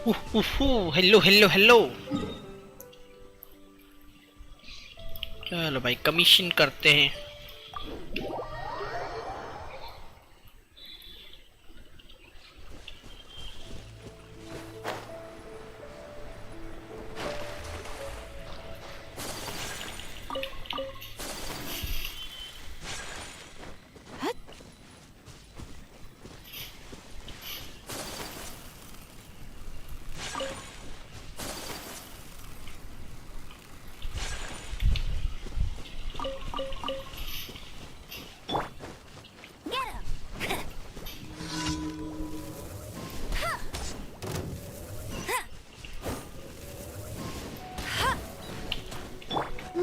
Hello hello hello. चलो भाई commission करते हैं।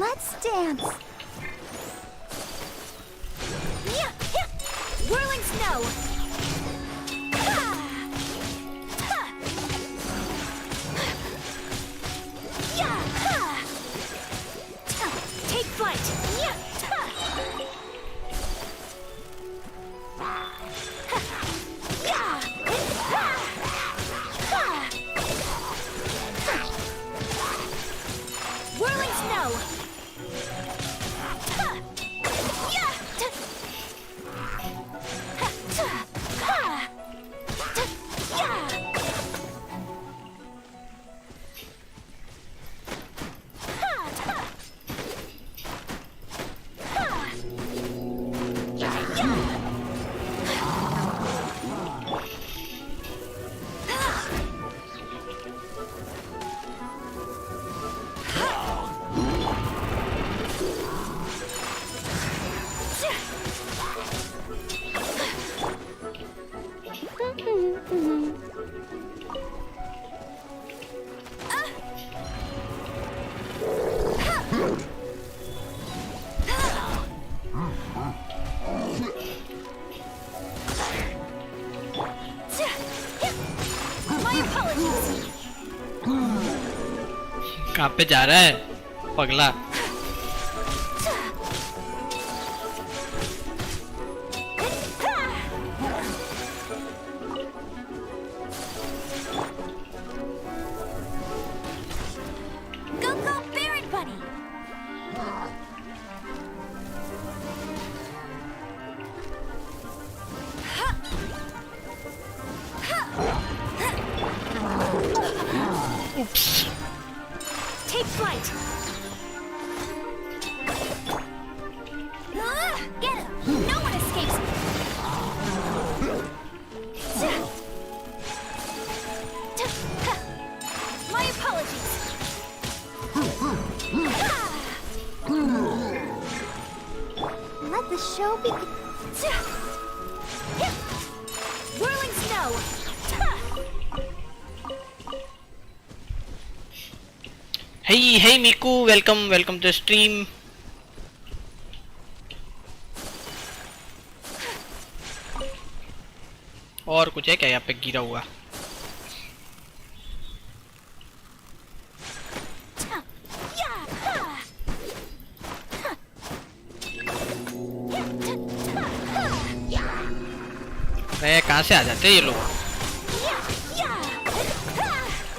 Let's dance. Yeah, yeah. Whirling snow. Yeah. Take flight. Yeah. Whirling snow. My apologies. कहाँ पे जा रहा है पगला? Go go Baron Bunny. Oops. Take flight. Get him. No one escapes. My apologies. Let the show begin. Whirling snow. Hey Miku, welcome to stream. और कुछ है क्या यहाँ पे गिरा हुआ? अरे कहाँ से आ जाते हैं ये लोग?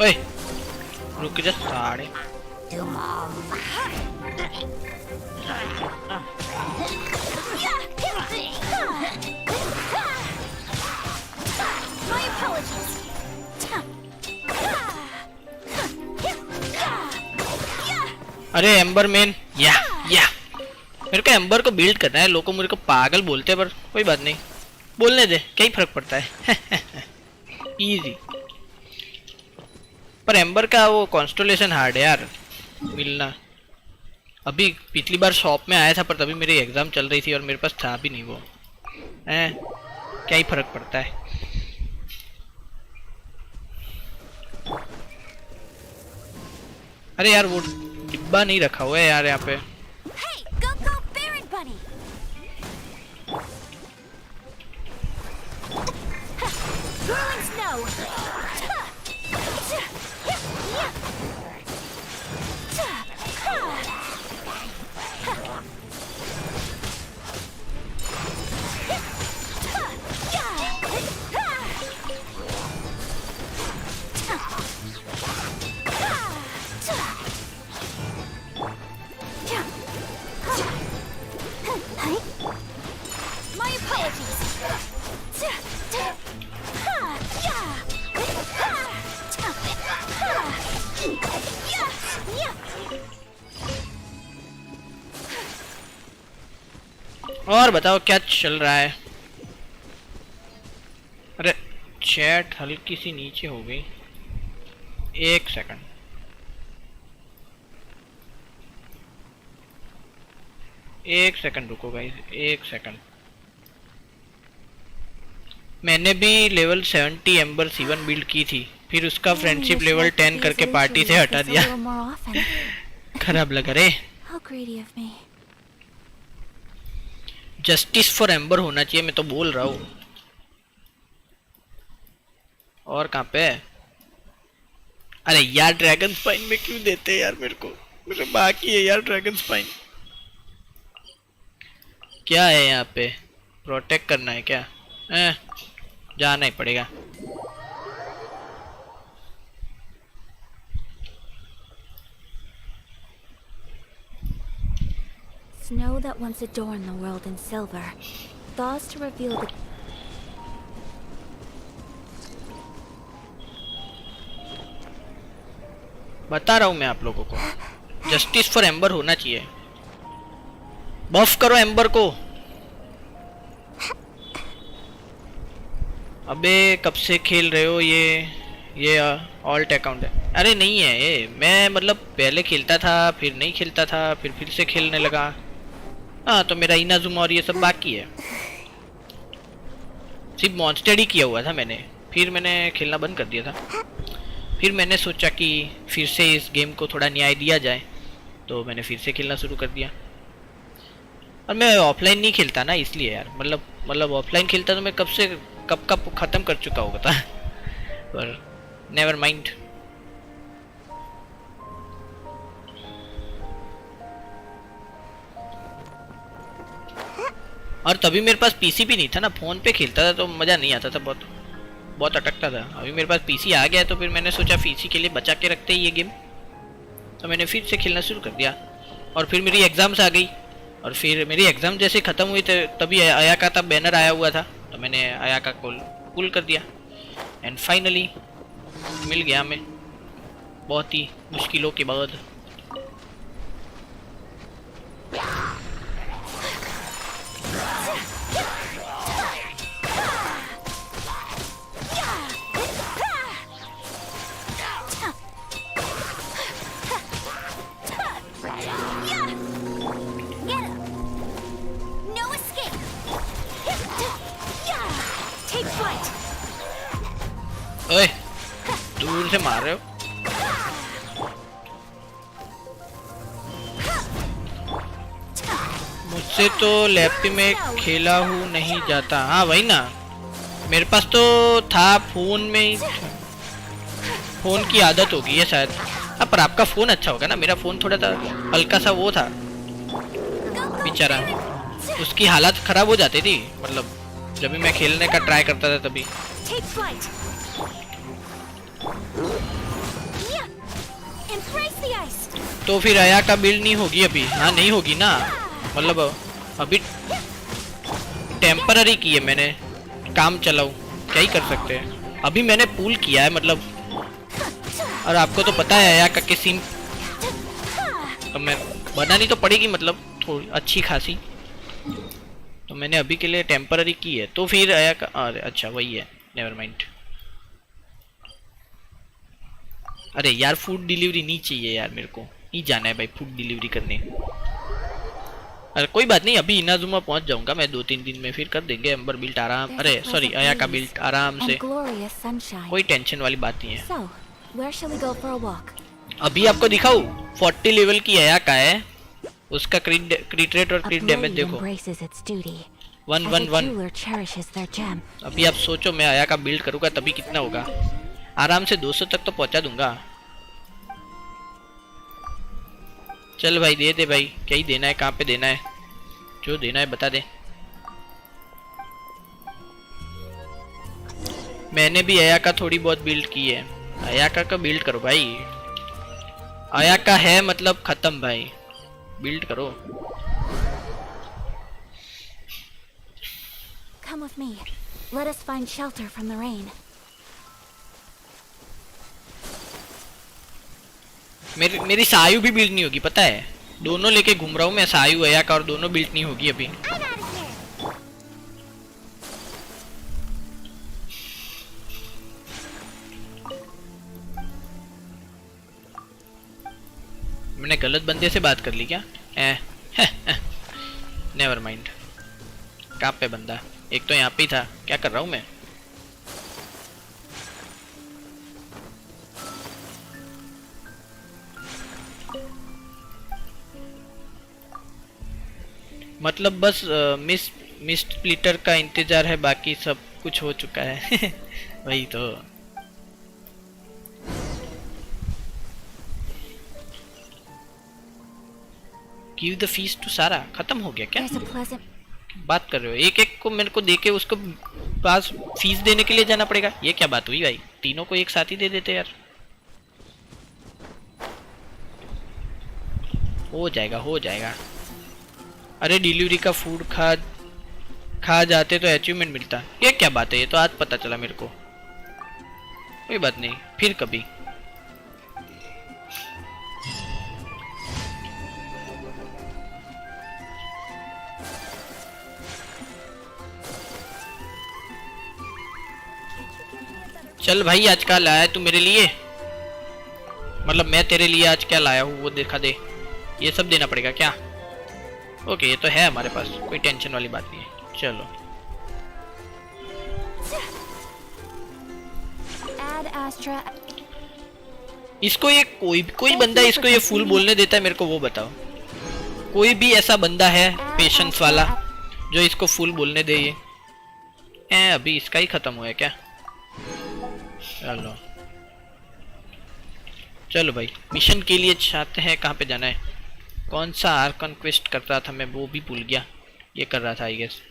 ओए रुक जा साड़े। My apologies. अरे एम्बर मैन या मेरे को एम्बर को बिल्ड करना है। लोग को मेरे को पागल बोलते हैं पर कोई बात नहीं, बोलने दे, क्या ही फर्क पड़ता है। इजी। पर एम्बर का वो कॉन्स्टलेशन हार्ड है यार मिलना। अभी पिछली बार शॉप में आया था पर तभी मेरी एग्जाम चल रही थी और मेरे पास था भी नहीं वो। हैं क्या ही फर्क पड़ता है। अरे यार वो डिब्बा नहीं रखा हुआ है यार यहाँ पे। Hey, go go Baron Bunny. Whirling snow. और बताओ क्या चल रहा है। अरे चैट हल्की सी नीचे हो गई, एक सेकंड। एक सेकंड रुको गाइस, एक सेकंड। मैंने भी लेवल 70 एम्बर C1 बिल्ड की थी, फिर उसका फ्रेंडशिप लेवल 10 करके पार्टी से हटा दिया। खराब लगा रे। जस्टिस फॉर एम्बर होना चाहिए, मैं तो बोल रहा हूँ। और कहाँ पे है? अरे यार ड्रैगन स्पाइन में क्यों देते हैं यार मेरे को, मेरे बाकी है यार ड्रैगन स्पाइन। क्या है यहाँ पे? प्रोटेक्ट करना है क्या? जाना ही पड़ेगा। Snow that once adorned the world in silver, thaws to reveal the बता रहा हूँ मैं आप लोगों को, जस्टिस फॉर एम्बर होना चाहिए। बफ करो एम्बर को। अबे कब से खेल रहे हो ये ऑल्ट अकाउंट है? अरे नहीं है ये, मैं मतलब पहले खेलता था, फिर नहीं खेलता था, फिर से खेलने लगा। हाँ तो मेरा इनाजुमा और ये सब बाकी है। सिर्फ मॉन्स्टर ही किया हुआ था मैंने, फिर मैंने खेलना बंद कर दिया था। फिर मैंने सोचा कि फिर से इस गेम को थोड़ा न्याय दिया जाए, तो मैंने फिर से खेलना शुरू कर दिया। और मैं ऑफलाइन नहीं खेलता ना, इसलिए यार मतलब ऑफलाइन खेलता तो मैं कब का ख़त्म कर चुका होगा था। पर नेवर माइंड। और तभी मेरे पास पीसी भी नहीं था ना, फ़ोन पे खेलता था तो मज़ा नहीं आता था, बहुत अटकता था। अभी मेरे पास पीसी आ गया तो फिर मैंने सोचा पीसी के लिए बचा के रखते हैं ये गेम, तो मैंने फिर से खेलना शुरू कर दिया। और फिर मेरी एग्ज़ाम्स आ गई, और फिर मेरी एग्ज़ाम जैसे ख़त्म हुई थे तभी अयाका का बैनर आया हुआ था, तो मैंने अयाका को पुल कर दिया। एंड फाइनली मिल गया हमें, बहुत ही मुश्किलों के बाद। ओए दूर से मार रहे हो। मुझसे तो लैपटॉप में खेला हूँ नहीं जाता। हाँ वही ना, मेरे पास तो था फोन में ही, फोन की आदत होगी है शायद। हाँ पर आपका फोन अच्छा होगा ना, मेरा फोन थोड़ा सा हल्का सा वो था बेचारा, उसकी हालत खराब हो जाती थी, मतलब जब भी मैं खेलने का ट्राई करता था तभी। तो फिर आया का बिल्ड नहीं होगी अभी? हाँ नहीं होगी ना, मतलब अभी टेम्पररी की है मैंने, काम चलाऊं क्या ही कर सकते हैं। अभी मैंने पूल किया है मतलब, और आपको तो पता है आया का के सीन, तो मैं बनानी तो पड़ेगी मतलब थोड़ी अच्छी खासी, तो मैंने अभी के लिए टेम्पररी की है। तो फिर आया का, अरे अच्छा वही है, नेवर माइंड। अरे यार फूड डिलीवरी नहीं चाहिए यार, मेरे को नहीं जाना है भाई फूड डिलीवरी करने। अरे कोई बात नहीं, अभी इनाजुमा पहुंच जाऊंगा मैं 2-3 दिन में, फिर कर देंगे एम्बर बिल्ट आराम, अरे सॉरी आया का बिल्ट आराम से, कोई टेंशन वाली बात नहीं है। अभी आपको दिखाऊं 40 लेवल की आया का है, उसका क्रीट रेट और क्रीट डैमेज देखो 111। अभी आप सोचो मैं आया का बिल्ड करूंगा तभी कितना होगा, आराम से 200 तक तो पहुंचा दूंगा। चल भाई दे दे भाई, क्या ही देना है, कहाँ पे देना है, जो देना है बता दे। मैंने भी अयाका थोड़ी बहुत बिल्ड की है, अयाका का बिल्ड करो भाई, अयाका है मतलब खत्म भाई, बिल्ड करो। Come with me. Let us find shelter from the rain. मेरी सायु भी बिल्ड नहीं होगी पता है, दोनों लेके घूम रहा हूँ मैं, सायु अयाका, और दोनों बिल्ड नहीं होगी अभी। मैंने गलत बंदे से बात कर ली क्या? Never mind. कहाँ पे बंदा? एक तो यहाँ पे ही था। क्या कर रहा हूँ मैं? मतलब बस मिस्ट स्प्लिटर का इंतजार है, बाकी सब कुछ हो चुका है। वही तो। गिव द फीस टू सारा। खत्म हो गया क्या? There's a pleasant. बात कर रहे हो? एक एक को मेरे को देके उसको पास फीस देने के लिए जाना पड़ेगा? ये क्या बात हुई भाई? तीनों को एक साथ ही दे देते यार। हो जाएगा हो जाएगा। अरे डिलीवरी का फूड खा जाते तो अचीवमेंट मिलता। ये क्या बात है? ये तो आज पता चला मेरे को। कोई बात नहीं, फिर कभी। चल भाई, आज क्या लाया है तू मेरे लिए? मतलब मैं तेरे लिए आज क्या लाया हूँ वो दिखा दे। ये सब देना पड़ेगा क्या? ओके, ये तो है हमारे पास, कोई टेंशन वाली बात नहीं है। चलो Ad Astra. इसको ये कोई बंदा इसको ये फूल बोलने देता है मेरे को? वो बताओ, कोई भी ऐसा बंदा है पेशेंस वाला जो इसको फूल बोलने दे? ये अभी इसका ही खत्म हुआ है क्या? चलो चलो भाई, मिशन के लिए चाहते हैं। कहाँ पे जाना है? कौन सा आर कॉन्क्वेस्ट कर रहा था मैं, वो भी भूल गया। ये कर रहा था आई गेस।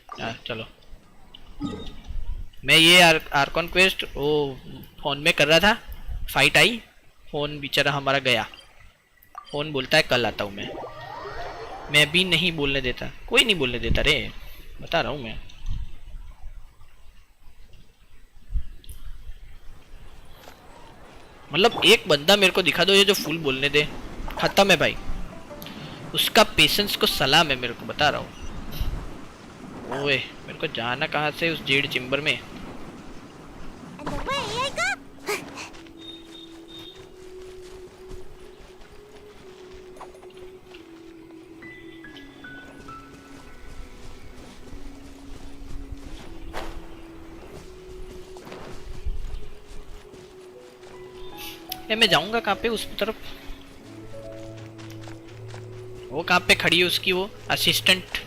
चलो मैं ये आर कॉन्क्वेस्ट वो फोन में कर रहा था। फाइट आई, फोन बेचारा हमारा गया। फोन बोलता है कल आता हूँ मैं भी नहीं बोलने देता। कोई नहीं बोलने देता रे, बता रहा हूँ मैं। मतलब एक बंदा मेरे को दिखा दो ये जो फुल बोलने दे। खत्म है भाई, उसका पेशेंस को सलाम है मेरे को, बता रहा हूँ। ओए मेरे को जाना कहाँ से? उस जेड चेम्बर में। And away I go. मैं जाऊंगा कहाँ पे? उस तरफ। वो कहाँ पे खड़ी है उसकी वो असिस्टेंट?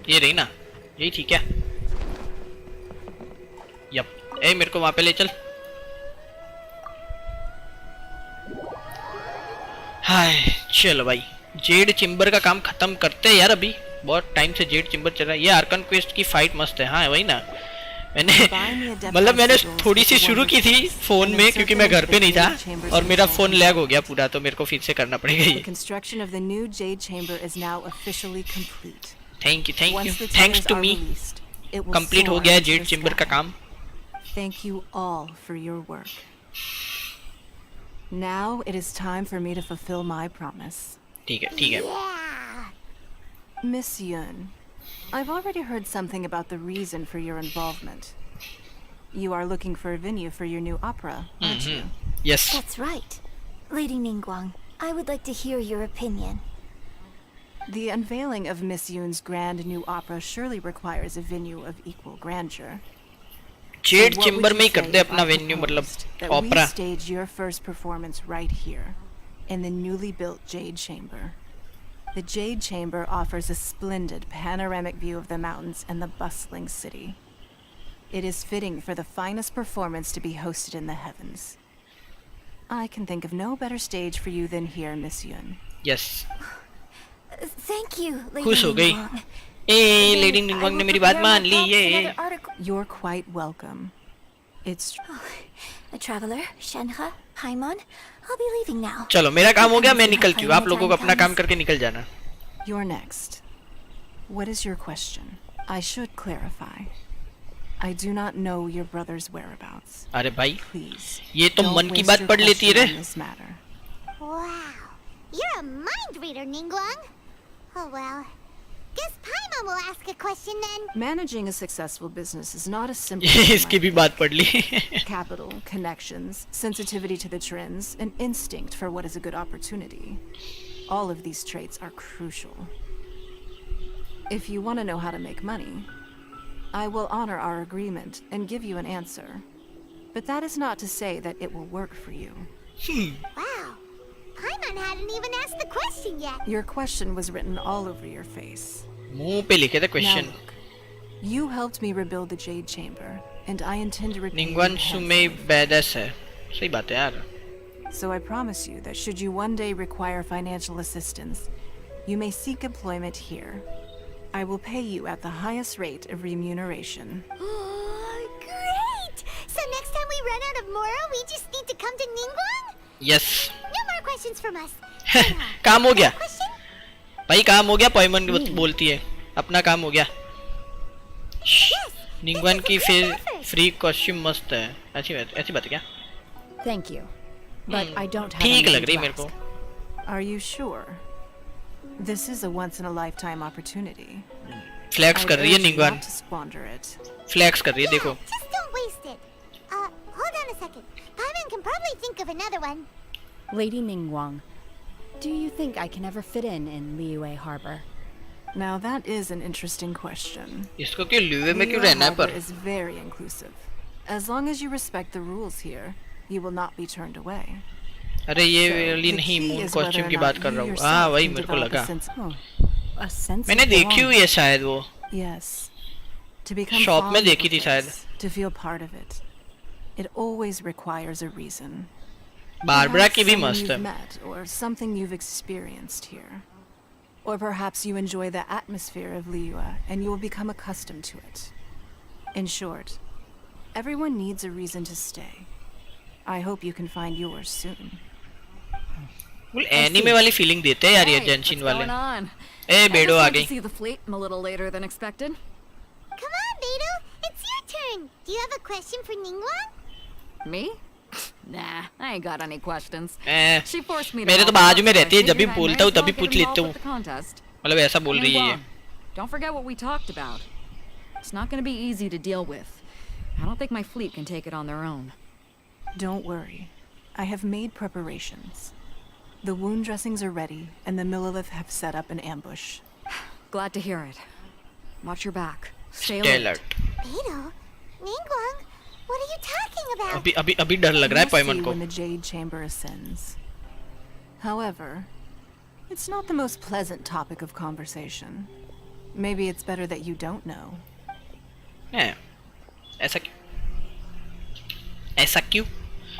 ये रही ना? यही थी क्या? यप। मेरे को वहां पे ले चल। हाय चलो भाई, जेड चिम्बर का काम खत्म करते हैं यार। अभी बहुत टाइम से जेड चिम्बर चल रहा है। ये आर्कन क्वेस्ट की फाइट मस्त है। हाँ वही ना, मैंने थोड़ी सी शुरू की थी फोन में क्योंकि मैं घर पे नहीं था और मेरा फोन लैग हो गया पूरा, तो मेरे को फिर से करना पड़ेगा ये। Thank you thanks to me. Complete हो गया है जेड चिम्बर का काम। Thank you all for your work. Now it is time for me to fulfill my promise. ठीक है। Miss Yun, I've already heard something about the reason for your involvement. You are looking for a venue for your new opera, aren't you? Yes. That's right. Lady Ningguang, I would like to hear your opinion. The unveiling of Miss Yun's grand new opera surely requires a venue of equal grandeur. Z chamber में ही कर दे अपना venue, मतलब opera. We stage your first performance right here, in the newly built Jade Chamber. The Jade Chamber offers a splendid panoramic view of the mountains and the bustling city. It is fitting for the finest performance to be hosted in the heavens. I can think of no better stage for you than here, Miss Yun. Yes. Thank you, Lady खुश हो गई। Ningguang. Lady निंगवांग ने मेरी बात मान ली। ये You're quite welcome. It's A traveler, Shenhe, Paimon. I'll be leaving now. चलो मेरा काम हो गया, मैं निकलती हूँ। आप लोगों को अपना काम करके निकल जाना। You're next. What is your question? I should clarify. I do not know your brother's whereabouts. अरे भाई, Please. ये तो मन की बात पढ़ लेती है रे। Wow, you're a mind reader, Ningguang. Oh well, Guess Paimon will ask a question then. Managing a successful business is not a simple इसकी भी बात पढ़ ली. capital, connections, sensitivity to the trends, and instinct for what is a good opportunity. All of these traits are crucial. If you want to know how to make money, I will honor our agreement and give you an answer. But that is not to say that it will work for you. Wow. Paimon hadn't even asked the question yet. Your question was written all over your face. मुंह पे लिखे थे Now question. look, you helped me rebuild the Jade Chamber, and I intend to repay you निंगवान सुमे handsomely. बैदस है. सही बात है यार. So I promise you that should you one day require financial assistance, you may seek employment here. I will pay you at the highest rate of remuneration. Great! So next time we run out of Mora, we just need to come to Ningguang? Yes. No more questions from us. काम हो गया. Question? भाई काम हो गया. पॉइमन बोलती है अपना काम हो गया. निंगवान की फिर फ्री कॉस्ट्यूम मस्त है. ऐसी बात है क्या? Thank you. But I don't have ठीक लग anything रही to मेरे को. ask. Are you sure? This is a once-in-a-lifetime opportunity. Flex I कर रही है urge you Ningguang. not to squander it. Flex कर रही है देखो. Just don't waste it. Hold on a second. Paimon can probably think of another one. Lady Ningguang, do you think I can ever fit in Liyue Harbor? Now that is an interesting question. इसको क्यों लुए में क्यों Liyue रहना है Harbor पर? is very inclusive. As long as you respect the rules here, you will not be turned away. अरे ये So, वाली the नहीं key moon is costume whether की or बात not कर you रहा हूँ. yourself हाँ वही can मेरे को develop a लगा. sense- Oh, a sense मैंने of देखी हुई है शायद वो. Yes. To become Shop में fond of देखी a थी शायद. place, to feel part of it, it always requires a reason. Barbara Perhaps की भी someone मस्त you've है. met, or something you've experienced here. Or perhaps you enjoy the atmosphere of Liyue and you will become accustomed to it. In short, everyone needs a reason to stay. I hope you can find yours soon. वो anime वाली feeling देते हैं यार ये जेंशिन वाले. on? ए बेडो आ गई. see the fleet a little later than expected. Come on, Beidou. It's your turn. Do you have a question for Ningguang? Me? Nah, I ain't got any questions. A, She forced me to मेरे तो help बाजू out, में so I रहती है. जब भी figured I बोलता may हूँ as well तभी get पूछ involved लेता हूँ. with the contest. मतलब ऐसा बोल रही है ये. Ningguang, don't forget what we talked about. It's not going to be easy to deal with. I don't think my fleet can take it on their own. Don't worry. I have made preparations. The wound dressings are ready, and the Millilith have set up an ambush. Glad to hear it. Watch your back. Stay Stellar. alert. Beidou? Ningguang? What are you talking about? अभी डर लग रहा है You'll पॉइमन see को. when the Jade Chamber ascends. However, it's not the most pleasant topic of conversation. Maybe it's better that you don't know. हैं, ऐसा क्यों? ऐसा क्यों?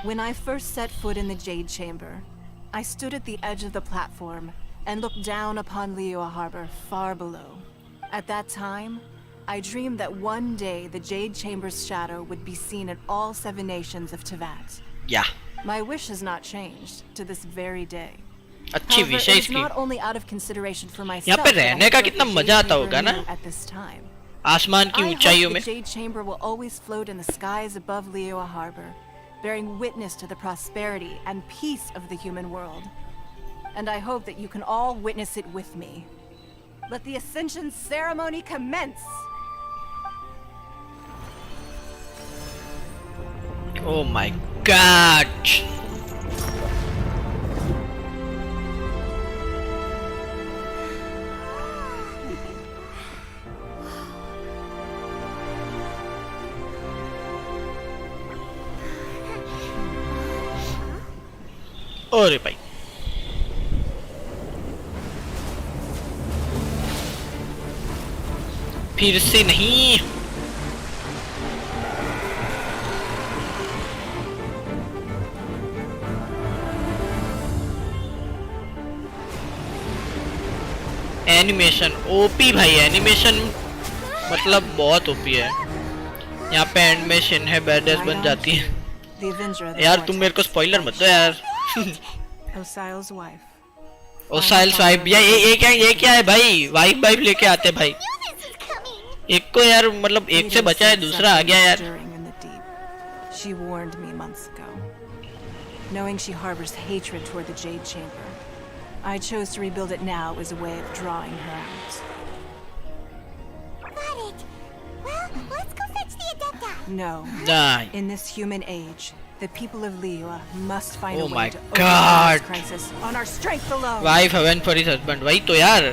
When I first set foot in the Jade Chamber, I stood at the edge of the platform and looked down upon Liyue Harbor far below. At that time, I dreamed that one day the Jade Chamber's shadow would be seen in all 7 nations of Tevat. या My wish has not changed to this very day. अच्छी However, wish it है is इसकी. not only out of consideration for myself यहाँ पे that I रहने का built कितना the मजा Jade आता होगा Chamber ना? anew at this time. आसमान की I hope ऊंचाइयों the में. Jade Chamber will always float in the skies above Liyue Harbor, bearing witness to the prosperity and peace of the human world. And I hope that you can all witness it with me. Let the Ascension Ceremony commence! Oh my god. अरे भाई फिर से नहीं. Animation OP भाई. Animation मतलब बहुत OP है. यहाँ पे एंड में शिन है बैडेस बन जाती है. The Avenger of the यार तुम मेरे को Vortex. स्पॉइलर मत दो यार. Osial's wife. ओ साइल स्वाइप ये क्या है भाई? वाइफ लेके आते भाई. Knew this was coming. एक को यार मतलब एक से बचा है दूसरा आ गया यार. Stirring in the deep. She warned me months ago. Knowing she harbors hatred toward the Jade Chamber, I chose to rebuild it now as a way of drawing her out. No. नहीं. In this human age, the people of Liyue must find Oh a my way to overcome God. this crisis on our strength alone. Wife heaven for his husband. भाई तो यार,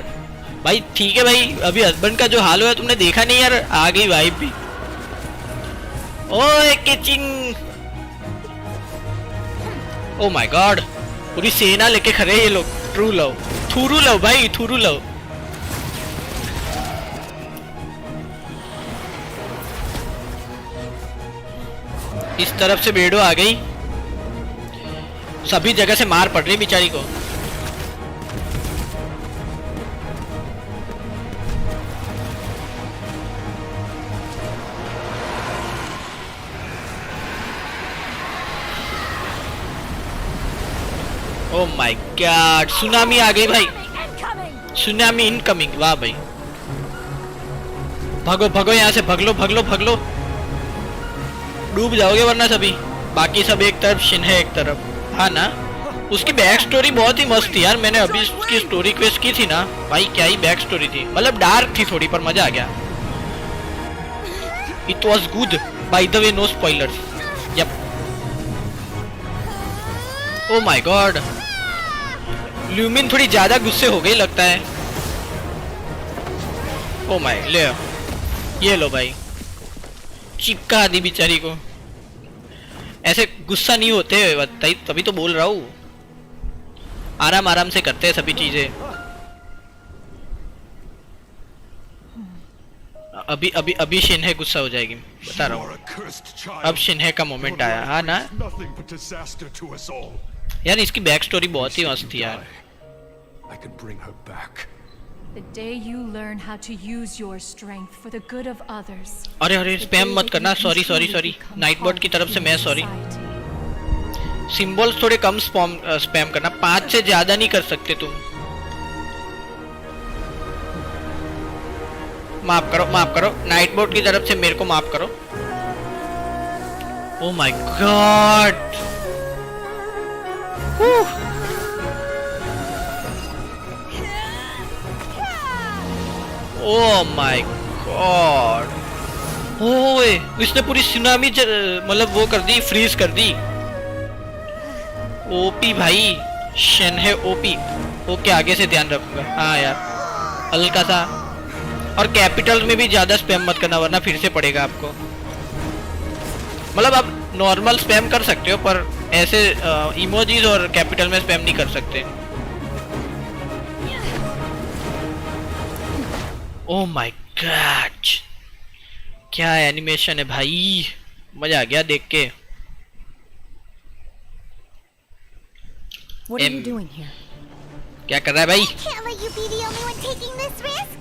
भाई ठीक है भाई, अभी husband का जो हाल हुआ है तुमने देखा नहीं यार, आ गई वाइफ भी. ओए किचिंग. ओ माय गॉड, पूरी सेना लेके खड़े ये लोग. ट्रू लव, थुरू लव भाई, थुरू लव. इस तरफ से बेडो आ गई, सभी जगह से मार पड़ रही बेचारी को. ओ माय गॉड, सुनामी आ गई भाई, सुनामी इनकमिंग. वाह भाई, भागो भागो यहाँ से, भाग लो भाग लो भाग लो, डूब जाओगे वरना सभी. बाकी सब एक तरफ, शिन्हे एक तरफ. हाँ ना, उसकी बैक स्टोरी बहुत ही मस्त थी यार. मैंने अभी उसकी स्टोरी क्वेस्ट की थी ना भाई, क्या ही बैक स्टोरी थी. मतलब डार्क थी थोड़ी, पर मजा आ गया. It was good, by the way no spoilers. Yup. Oh my god, Lumine थोड़ी ज्यादा गुस्से हो गई लगता है. ओ माय, ले ये लो भाई, चिपका दी बेचारी को. ऐसे गुस्सा नहीं होते बताइए, तभी तो बोल रहा हूँ. आराम आराम से करते हैं सभी चीजें. अभी अभी अभी शिन्हे गुस्सा हो जाएगी, बता रहा हूँ. अब शिन्हे का मोमेंट आया. हाँ ना यार, इसकी बैक स्टोरी बहुत ही मस्त थी यार. The day you learn how to use your strength for the good of others. अरे अरे, स्पैम मत करना. सॉरी सॉरी सॉरी, नाइटबॉट की तरफ से मैं सॉरी. सिंबल्स थोड़े कम स्पैम करना, 5 से ज्यादा नहीं कर सकते तुम. माफ करो माफ करो, नाइटबॉट की तरफ से मेरे को माफ करो. ओ my God, O my God. ओए, इसने पूरी सुनामी मतलब वो कर दी, फ्रीज कर दी. ओपी भाई, शिन्हे ओपी. ओके, आगे से ध्यान रखूंगा. हाँ यार, हल्का सा. और कैपिटल में भी ज्यादा स्पैम मत करना वरना फिर से पड़ेगा आपको. मतलब आप नॉर्मल स्पैम कर सकते हो, पर ऐसे इमोजीज और कैपिटल में स्पैम नहीं कर सकते. ओह माय गॉड, क्या एनिमेशन है भाई, मजा आ गया देख के. What are you doing here? क्या कर रहा है भाई? Can't let you be the only one taking this risk.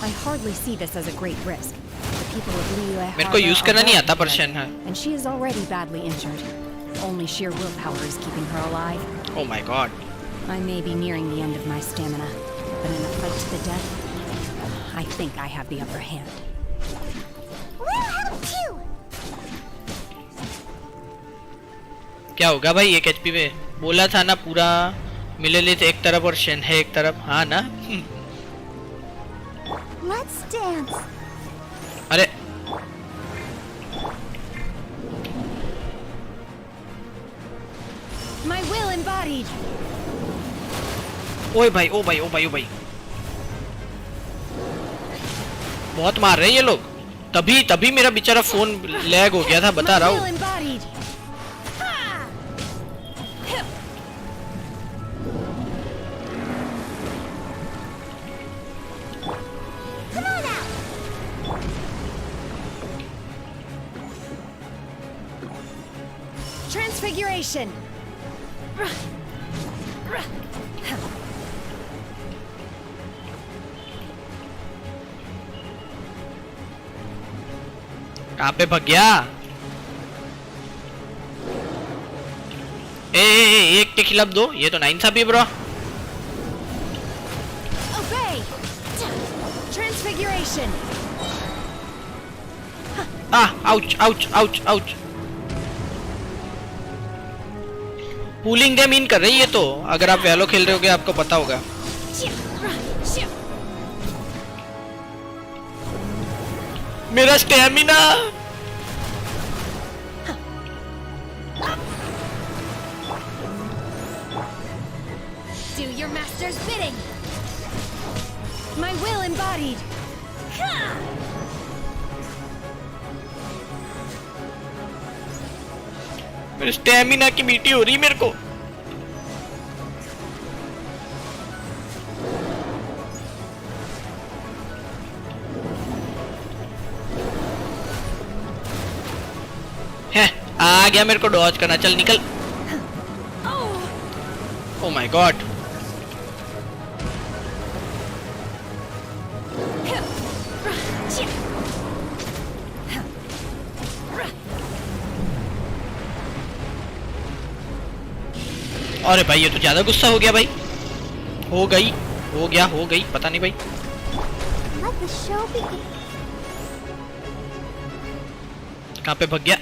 I hardly see this as a great risk. The people of Liyue मेरे को यूज करना नहीं आता, पर शन है. and she is already badly injured. Only sheer willpower is keeping her alive. Oh my god. I may be nearing the end of my stamina, but in a fight to the death, I think I have the upper hand. We'll help too. क्या होगा भाई 1 HP में? बोला था ना पूरा मिलेलिथ एक तरफ और शिन्हे एक तरफ. हाँ ना. Let's dance. अरे My will embodied. ओए भाई ओ भाई ओ भाई ओ भाई, बहुत मार रहे हैं ये लोग. तभी तभी मेरा बेचारा फोन लैग हो गया था, बता रहा हूँ. embodied. Come on out. Transfiguration. कहाँ पे भाग गया? एक के खिलाफ 2, ये तो नाइंसाफी है bro. Obey. Transfiguration. Ouch ouch ouch ouch. Pulling them in कर रही है. तो अगर आप वैलो खेल रहे होगे आपको पता होगा. मेरा stamina Do your master's bidding. My will embodied. मेरे स्टैमिना की बीटी हो रही मेरे को। है आ गया, मेरे को डॉज करना, चल निकल। ओ माय गॉड। अरे भाई ये तो ज्यादा गुस्सा हो गया भाई। हो गई, हो गया, हो गई, पता नहीं भाई। Let the show begin. कहाँ पे भग गया?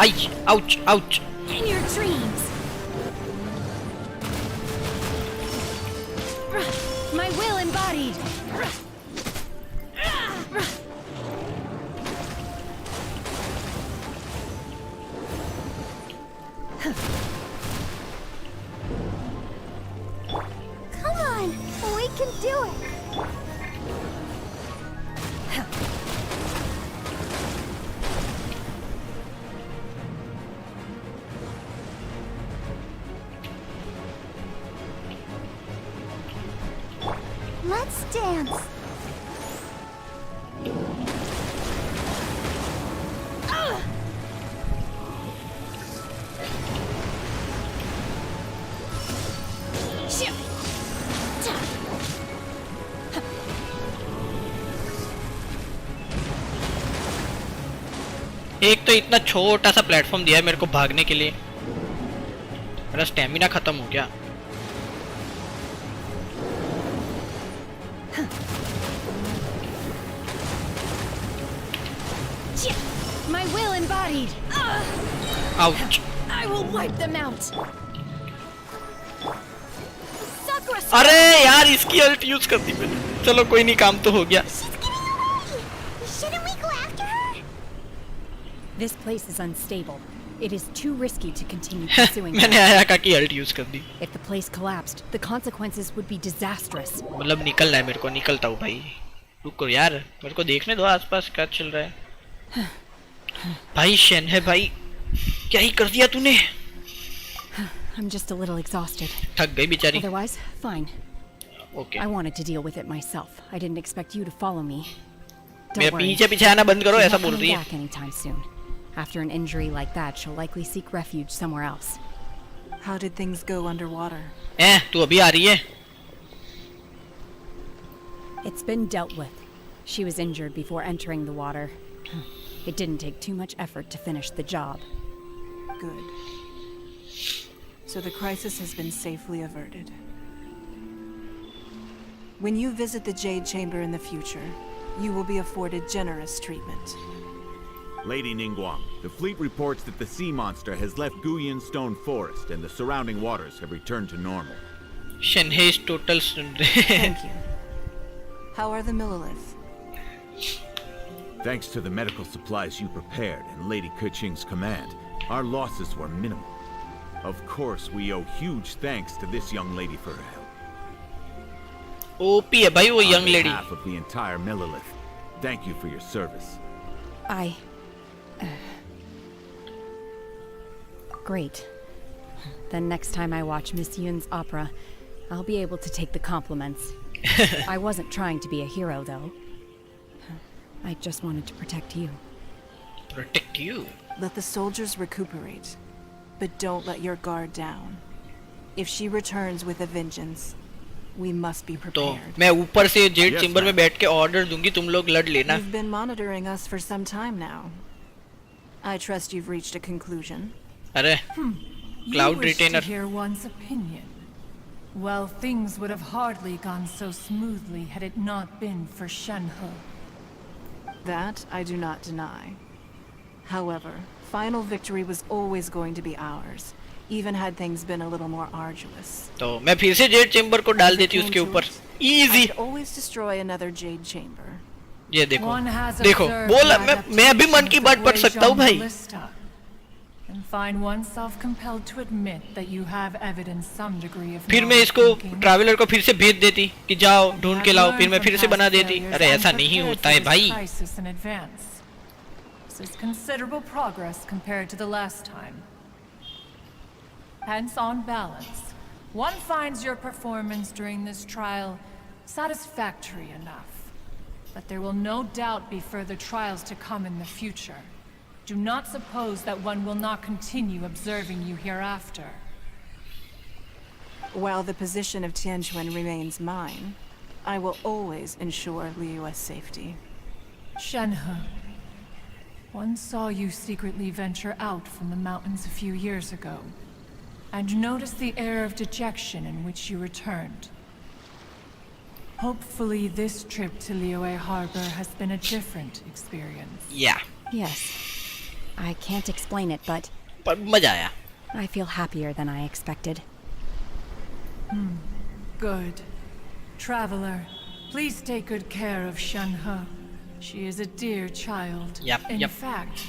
आई, ouch, ouch. In your dreams. My will embodied. Come on, we can do it. Let's dance. एक तो इतना छोटा सा प्लेटफॉर्म दिया है मेरे को भागने के लिए, मेरा स्टेमिना खत्म हो गया। My will embodied. Ouch. I will wipe them out. Sakura. अरे यार इसकी अल्ट यूज कर दी मैंने। चलो कोई नहीं, काम तो हो गया। She's getting away. Shouldn't we go after her? This place is unstable. It is too risky to continue pursuing मैंने them. आया का की अल्ट यूज कर दी। If the place collapsed, the consequences would be disastrous. मतलब निकलना है मेरे को, निकलता हूँ भाई। रुको यार, मेरे को देखने दो आसपास क्या चल रहा है। भाई शेन है भाई, क्या ही कर दिया तूने। I'm just a little exhausted. थक गई बेचारी। Otherwise, fine. Okay, I wanted to deal with it myself. I didn't expect you to follow me. मेरे Don't worry. पीछे पीछे आना बंद करो, She's ऐसा not बोल coming रही है। back anytime soon. After an injury like that, she'll likely seek refuge somewhere else. How did things go underwater? तू अभी आ रही है? It's been dealt with. She was injured before entering the water. It didn't take too much effort to finish the job. Good. So the crisis has been safely averted. When you visit the Jade Chamber in the future, you will be afforded generous treatment. Lady Ningguang, the fleet reports that the sea monster has left Guyan Stone Forest and the surrounding waters have returned to normal. Shenhe is total Thank you. How are the Millilith? Thanks to the medical supplies you prepared and Lady Keqing's command, our losses were minimal. Of course, we owe huge thanks to this young lady for her help. OP है भाई वो On young lady। behalf of the entire Millilith, thank you for your service. Great. Then next time I watch Miss Yun's opera, I'll be able to take the compliments. I wasn't trying to be a hero, though. I just wanted to protect you. Protect you. Let the soldiers recuperate, but don't let your guard down. If she returns with a vengeance, we must be तो prepared. मैं ऊपर से Z Yes, chamber में ma'am. बैठ के order दूंगी, तुम लोग लड़ लेना। You've been monitoring us for some time now. I trust you've reached a conclusion. अरे You Cloud wish Retainer. to hear one's opinion. Well, things would have hardly gone so smoothly had it not been for Shenhe. That I do not deny. However, final victory was always going to be ours, even had things been a little more arduous. तो मैं फिर से Z chamber को डाल देती हूँ उसके ऊपर। I easy. could always destroy another Jade Chamber. ये देखो One has देखो observed बोला the मैं अभी मन की adaptations बात of पढ़ सकता हूँ Wei भाई. Zhong Ballista, and find oneself compelled to admit that you have evidenced some degree of फिर मैं novel इसको thinking. ट्रैवलर को फिर से भेज देती कि जाओ ढूंढ के Have लाओ, learned फिर मैं from फिर से past बना देती. failures अरे and ऐसा नहीं prepared होता for है this भाई. crisis in advance. This is considerable progress compared to the last time. Hence, on balance, one finds your performance during this trial satisfactory enough. But there will no doubt be further trials to come in the future. Do not suppose that one will not continue observing you hereafter. While the position of Tianquan remains mine, I will always ensure Liyue's safety. Shenhe, one saw you secretly venture out from the mountains a few years ago, and noticed the air of dejection in which you returned. Hopefully this trip to Liyue Harbor has been a different experience. या Yes. I can't explain it, but पर मजा आया. I feel happier than I expected. Good. Traveler, please take good care of Shenhe. She is a dear child. Yep, In yep. fact,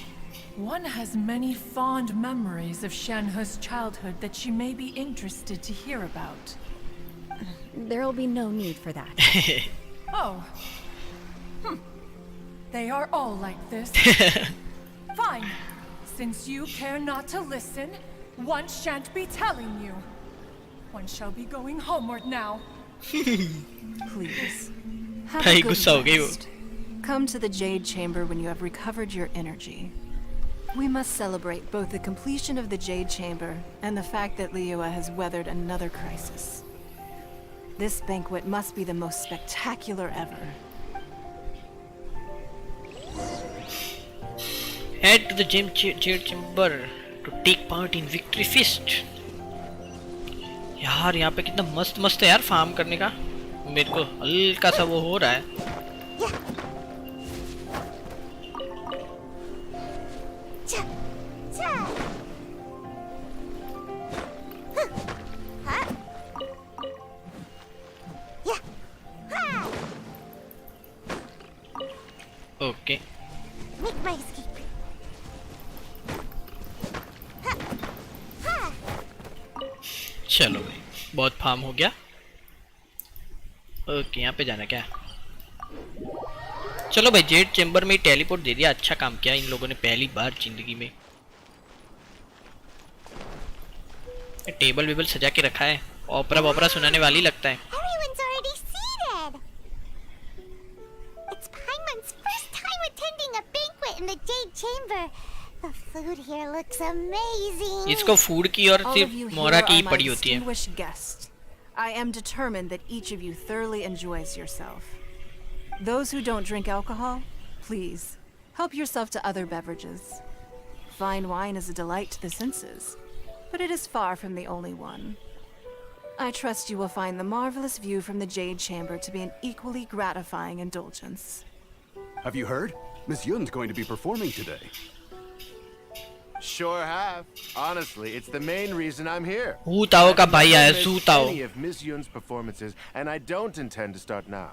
one has many fond memories of Shenhe's childhood that she may be interested to hear about. There'll be no need for that. Oh. They are all like this. Fine. Since you care not to listen, one shan't be telling you. One shall be going homeward now. Please. Have भाई a good गुस्सा हो गई वो. rest. Come to the Jade Chamber when you have recovered your energy. We must celebrate both the completion of the Jade Chamber and the fact that Liyue has weathered another crisis. This banquet must be the most spectacular ever. Head to the Jade Chamber to take part in Victory Feast. यार यहाँ पे कितना मस्त मस्त है यार farm करने का. मेरे को हल्का सा वो हो रहा है. Cha. Cha. Huh. Huh? Yeah. Ha. Okay Make my escape. Ha. Ha. चलो भाई बहुत फार्म हो गया. ओके यहाँ पे जाना क्या. चलो भाई जेड चेम्बर में टेलीपोर्ट दे दिया. अच्छा काम किया इन लोगों ने पहली बार जिंदगी में. टेबल वेबल सजा के रखा है. ओपरा वोपरा सुनाने वाली लगता है. Everyone's already seated. It's Paimon's first time attending a banquet in the Jade Chamber. The food here looks amazing. इसको फूड की और All सिर्फ of you मोहरा here की are ही my पड़ी होती है. distinguished guests. I am determined that each of you thoroughly enjoys yourself. Those who don't drink alcohol, please, help yourself to other beverages. Fine wine is a delight to the senses, but it is far from the only one. I trust you will find the marvelous view from the Jade Chamber to be an equally gratifying indulgence. Have you heard? Miss Yun's going to be performing today. Sure have. Honestly, it's the main reason I'm here. हू ताओ का I've भाई never आया. missed सू ताओ. any of Miss Yun's performances, and I don't intend to start now.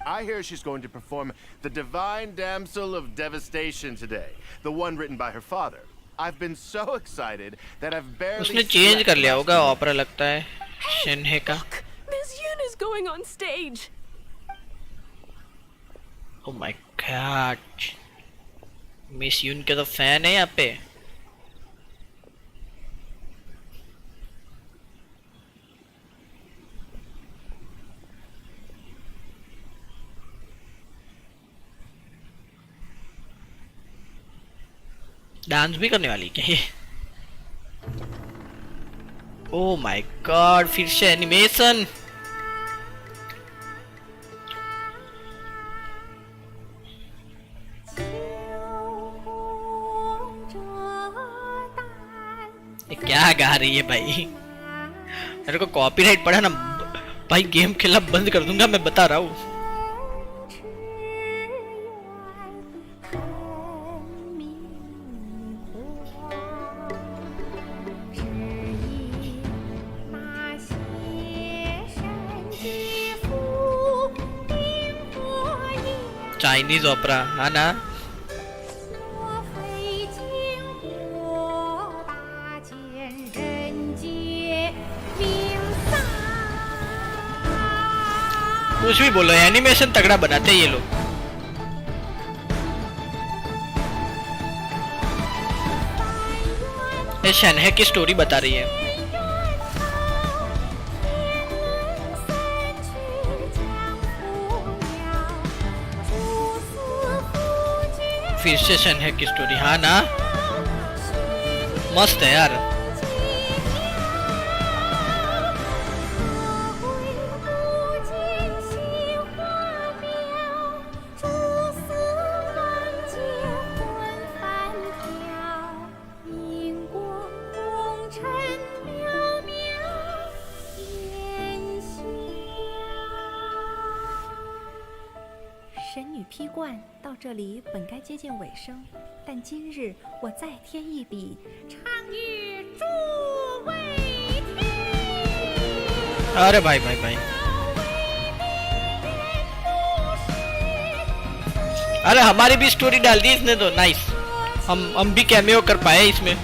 I hear she's going to perform the Divine Damsel of Devastation today, the one written by her father. I've been so excited that I've barely. उसने change slept कर लिया last होगा night. ओपरा लगता है शेन्हे का. Miss Yun is going on stage. Oh my God. Miss Yoon के तो fan है यहाँ पे. डांस भी करने वाली क्या ये. ओह माय गॉड फिर से एनिमेशन. ये क्या गा रही है भाई. मेरे को कॉपीराइट पड़ा ना भाई गेम खेलना बंद कर दूंगा मैं बता रहा हूँ. चाइनीज ओपेरा हाँ ना। कुछ भी बोलो, एनिमेशन तगड़ा बनाते हैं ये लोग। ये शनहे की स्टोरी बता रही है। फिर से शनहे की स्टोरी हाँ ना, मस्त है यार। अरे भाई भाई भाई, अरे हमारी भी स्टोरी डाल दी इसने तो, नाइस। हम भी कैमियो कर पाए इसमें।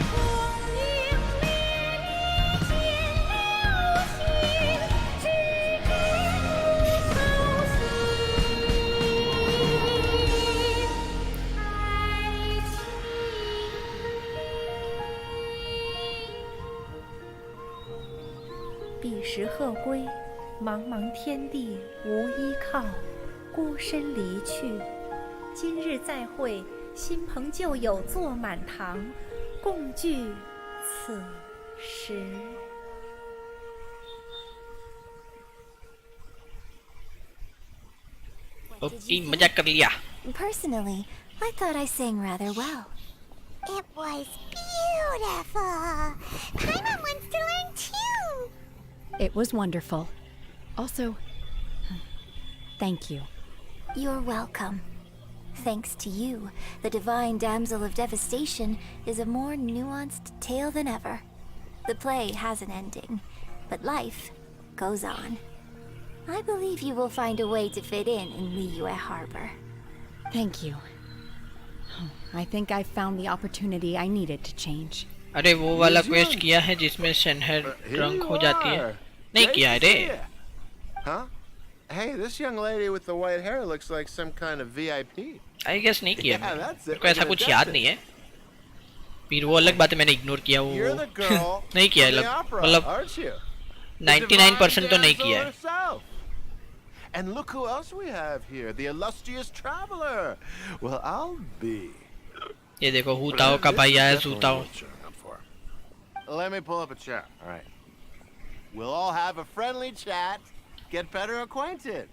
ओके, मजाक कर लिया। Personally, I thought I sang rather well. It was beautiful. Paimon wants to learn too. It was wonderful. Also, thank you. You're welcome. Thanks to you, the Divine Damsel of Devastation is a more nuanced tale than ever. The play has an ending, but life goes on. I believe you will find a way to fit in Liyue Harbor. Thank you. I think I found the opportunity I needed to change. अरे वो वाला quest किया है जिसमें शनहर drunk हो जाती है? नहीं किया रे। Huh? Hey, this young lady with the white hair looks like some kind of VIP. I guess नहीं किया। Yeah, that's it. को ऐसा कुछ याद नहीं है। फिर वो अलग बात है, मैंने इग्नोर किया वो। नहीं किया मतलब 99% तो नहीं किया है। And look who else we have here, the illustrious traveler. Well, I'll be. ये देखो हुताओ का भाई आया सुताओ। Let me pull up a chair. All right. We'll all have a friendly chat, get better acquainted.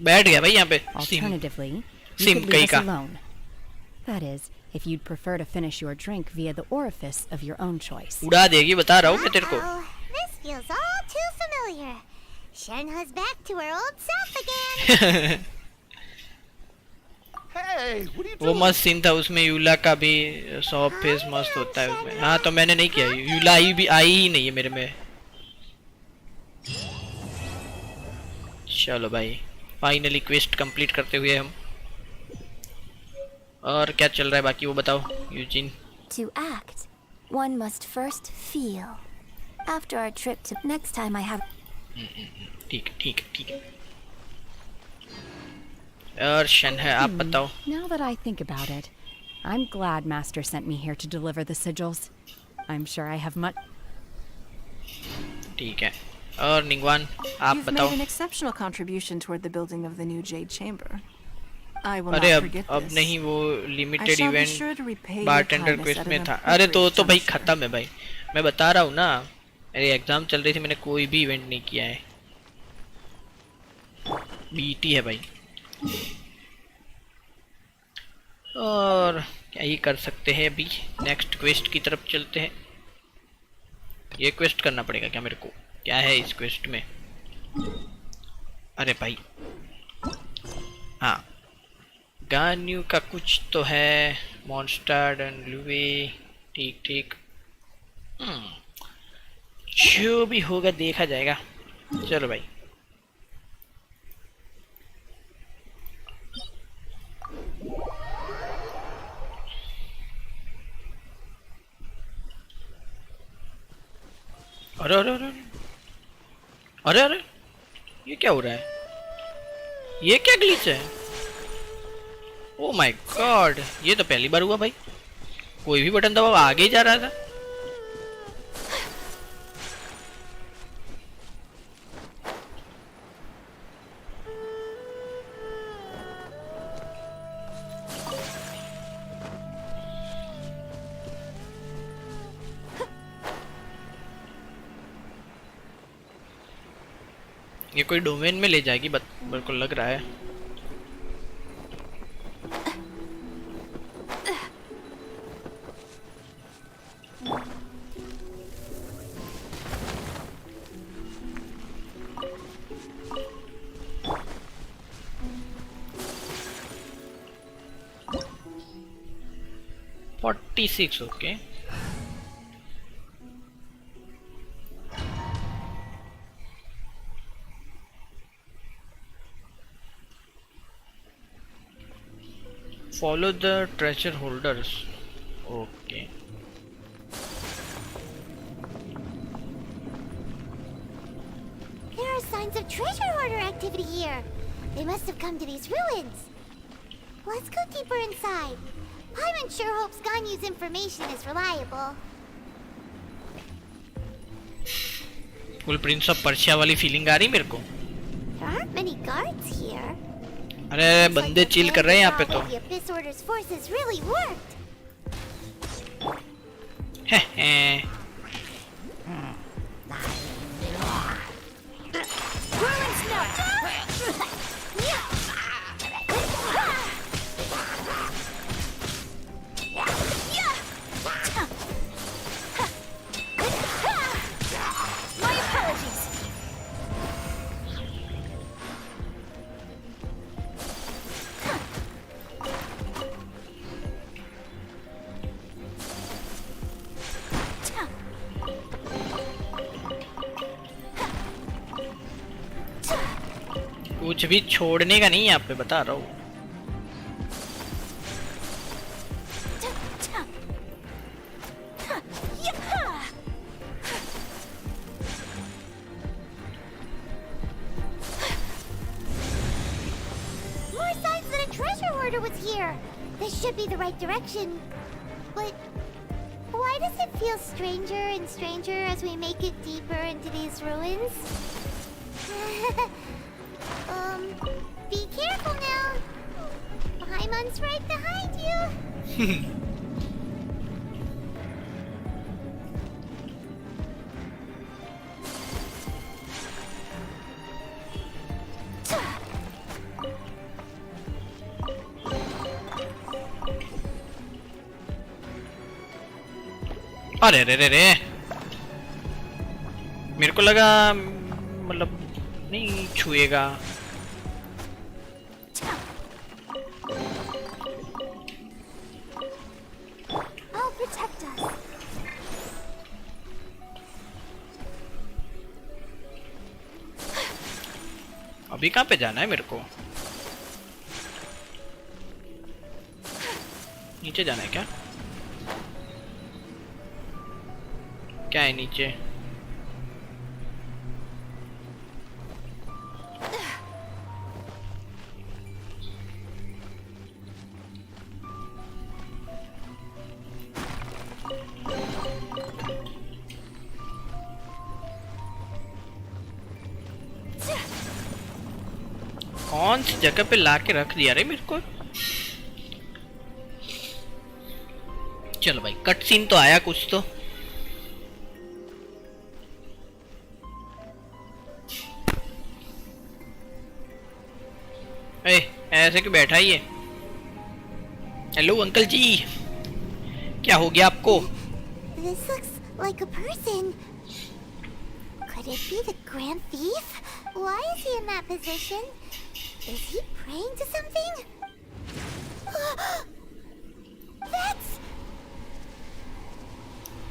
बैठ गया भाई यहाँ पे। Alternatively, you could leave us alone. That is, if you'd prefer to finish your drink via the orifice of your own choice. उड़ा देगी, बता रहा हूँ मैं तेरे को। This feels all too familiar. Shenhe's back to her old self again. Hey, what are you वो doing? मस्त सीन था उसमें, यूला का भी सॉफ्ट फेस मस्त होता है उसमें। हाँ तो मैंने नहीं किया, यूला आई ही नहीं है मेरे में। चलो भाई, फाइनली क्वेस्ट कंप्लीट करते हुए हम। और क्या चल रहा है बाकी वो बताओ Eugene. To act, one must first feel. After our trip to next time I have. ठीक है। और शनहे आप बताओ। Now that I think about it, I'm glad Master sent me here to deliver the sigils. I'm sure I have much. ठीक है। और निंगवान आप You've बताओ। made an exceptional contribution toward the building of the new Jade Chamber. I will अरे not forget अब this. नहीं, वो I limited shall be event sure to repay your bartender kindness quest at में an था। अरे तो appropriate भाई juncture. खत्म है भाई, मैं बता रहा हूँ ना, मेरे एग्जाम चल रही थी, मैंने कोई भी इवेंट नहीं किया है। बीटी है भाई। और क्या ही कर सकते हैं, अभी नेक्स्ट क्वेस्ट की तरफ चलते हैं। ये क्वेस्ट करना पड़ेगा क्या मेरे को? क्या है इस क्वेस्ट में? अरे भाई हाँ, गान्यू का कुछ तो है, मॉन्स्टर एंड लुवे। ठीक जो भी होगा देखा जाएगा। चलो भाई अरे अरे अरे अरे अरे ये क्या हो रहा है? ये क्या ग्लिच है? ओ माय गॉड, ये तो पहली बार हुआ भाई। कोई भी बटन दबाओ आगे ही जा रहा था। ये कोई डोमेन में ले जाएगी मेरे को लग रहा है। $46 okay. Follow the treasure holders. Okay. There are signs of treasure hoarder activity here. They must have come to these ruins. Let's go deeper inside. Paimon sure hopes Ganyu's information is reliable. Full Prince of Persia वाली feeling आ रही मेरे को। There aren't many guards here. अरे बंदे chill कर रहे हैं यहाँ पे तो। The Abyss Order's forces really worked. My apologies. कुछ भी छोड़ने का नहीं यहाँ पे, बता रहा हूँ। More signs that a treasure hoarder was here. This should be the right direction. But why does it feel stranger and stranger as we make it deeper into these ruins? Be careful now. Paimon's right behind you. अरे रे रे रे, मेरे को लगा मतलब नहीं छुएगा। I'll protect us. अभी कहाँ पे जाना है मेरे को? नीचे जाना है क्या? क्या है नीचे? कौन सी जगह पे लाके रख दिया रे मेरे को? चलो भाई, कट सीन तो आया कुछ तो। ऐसे क्यों बैठा ही है? हेलो अंकल जी, क्या हो गया आपको? This looks like a person. Could it be the Grand Thief? Why is he in that position? Is he praying to something? That's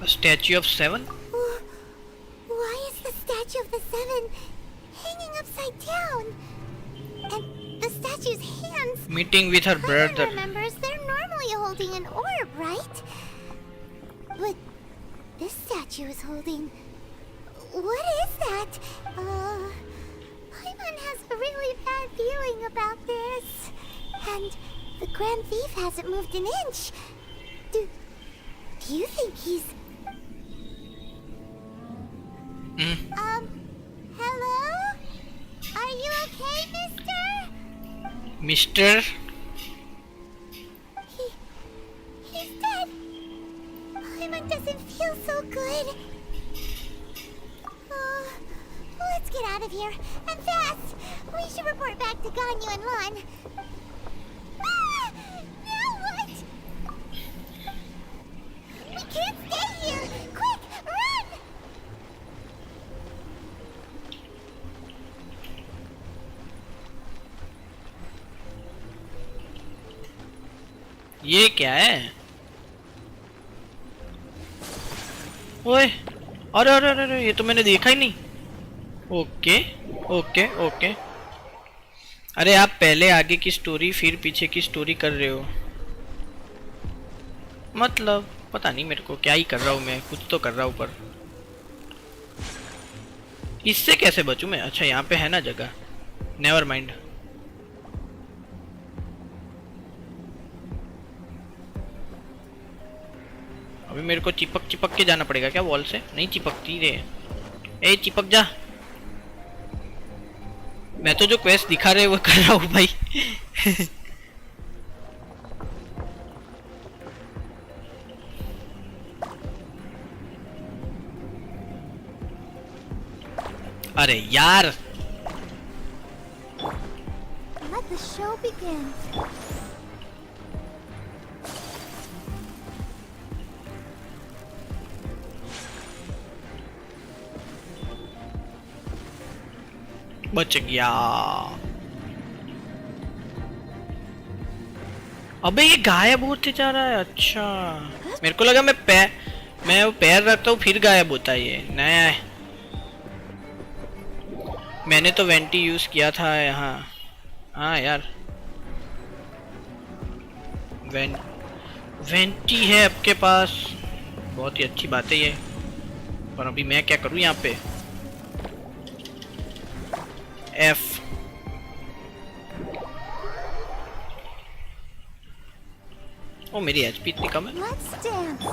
A statue of 7? Why is the statue of the 7 hanging upside down? And the statue's hands. Meeting with her brother. Remembers they're normally holding an orb, right? But this statue is holding. What is that? Paimon has a really bad feeling about this. And the Grand Thief hasn't moved an inch. Do you think he's... Hello? Are you okay, mister? Mister? He's dead. Paimon doesn't feel so good. Let's get out of here, and fast! We should report back to Ganyu and Lon. Ah! Now what? We can't stay here! Quick, run! ये क्या है? ओए, अरे अरे अरे अरे, ये तो मैंने देखा ही नहीं। Okay okay okay. अरे आप पहले आगे की स्टोरी फिर पीछे की स्टोरी कर रहे हो, मतलब पता नहीं मेरे को क्या ही कर रहा हूँ मैं, कुछ तो कर रहा हूँ पर इससे कैसे बचूं मैं? अच्छा यहाँ पे है ना जगह, नेवर माइंड। अभी मेरे को चिपक चिपक के जाना पड़ेगा क्या वॉल से? नहीं चिपकती रे। ए चिपक जा। मैं तो जो क्वेस्ट दिखा रहे वो कर रहा हूँ भाई। अरे यार Let the show begin. बच गया। अबे ये गायब होते जा रहा है। अच्छा मेरे को लगा मैं वो पैर रखता हूँ फिर गायब होता है। ये नया है। मैंने तो वेंटी यूज किया था यहाँ। हाँ यार वेंटी है आपके पास, बहुत ही अच्छी बात है ये। पर अभी मैं क्या करूँ यहाँ पे? F ओ मेरी एचपी इतनी कम है। Let's dance.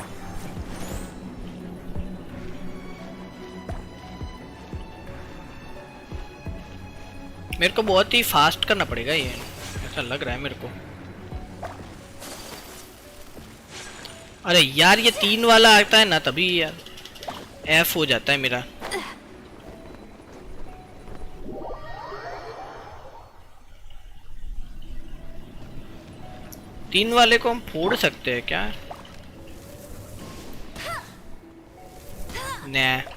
मेरे को बहुत ही फास्ट करना पड़ेगा ये, ऐसा लग रहा है मेरे को। अरे यार ये 3 वाला आता है ना तभी यार F हो जाता है मेरा। तीन वाले को हम फोड़ सकते हैं क्या? नहीं।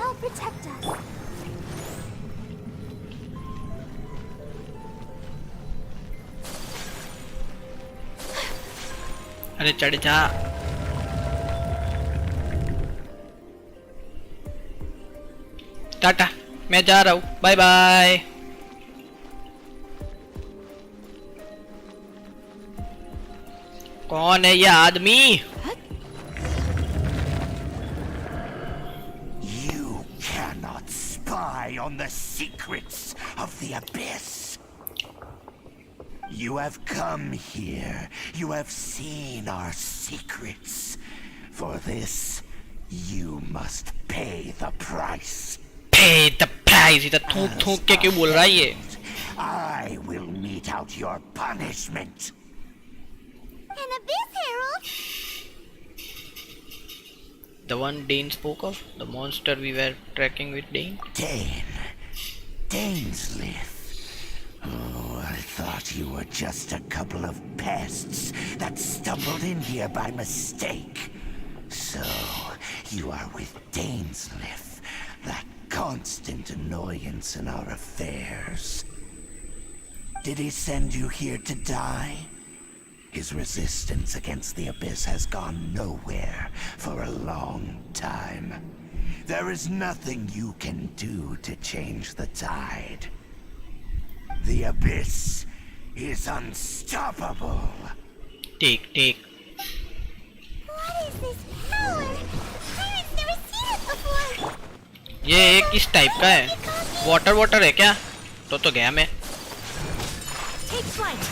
I'll protect us. अरे चढ़ जा। टाटा मैं जा रहा हूँ, बाय बाय। कौन है ये आदमी? You cannot spy on the secrets of the abyss. You have come here. You have seen our secrets. For this, you must pay the price. Pay the price। इधर थूक थूक के क्यों बोल रहा है ये? I will mete out your punishment. An abyss herald? The one Dane spoke of, the monster we were tracking with Dane. Dainsleif. Oh, I thought you were just a couple of pests that stumbled in here by mistake. So, you are with Dainsleif, constant annoyance in our affairs. Did he send you here to die? His resistance against the Abyss has gone nowhere for a long time. There is nothing you can do to change the tide. The Abyss is unstoppable. Take. What is this power? Pirates never seen it before. ये किस type का है? Water है क्या? तो गया मैं. Take flight.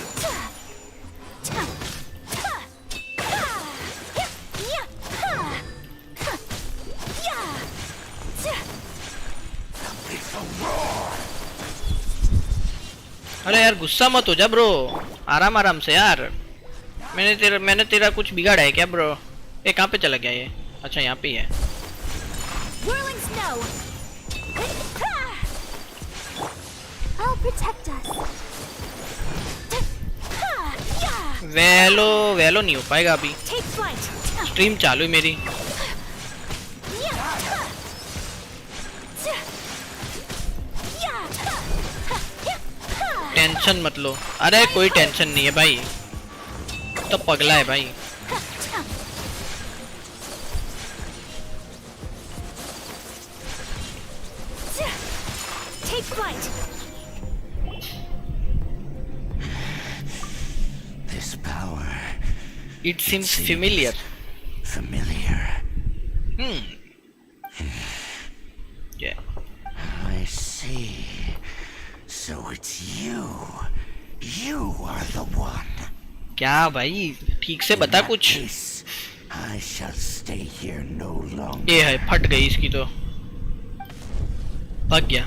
अरे यार गुस्सा मत हो जा ब्रो, आराम से यार. मैंने तेरा कुछ बिगाड़ा है क्या ब्रो? ये कहाँ पे चला गया ये? अच्छा यहाँ पे ही है. Whirling snow. I'll protect us. वेलो नहीं हो पाएगा अभी. Take flight. स्ट्रीम चालू है मेरी. टेंशन मत लो. अरे कोई टेंशन नहीं है भाई, तो पगला है भाई. Take flight. This power. It seems familiar. Familiar. Yeah. I see. So it's you. You are the one. क्या भाई, ठीक से बता कुछ. I shall stay here no longer. ये है, फट गई इसकी तो. भाग गया.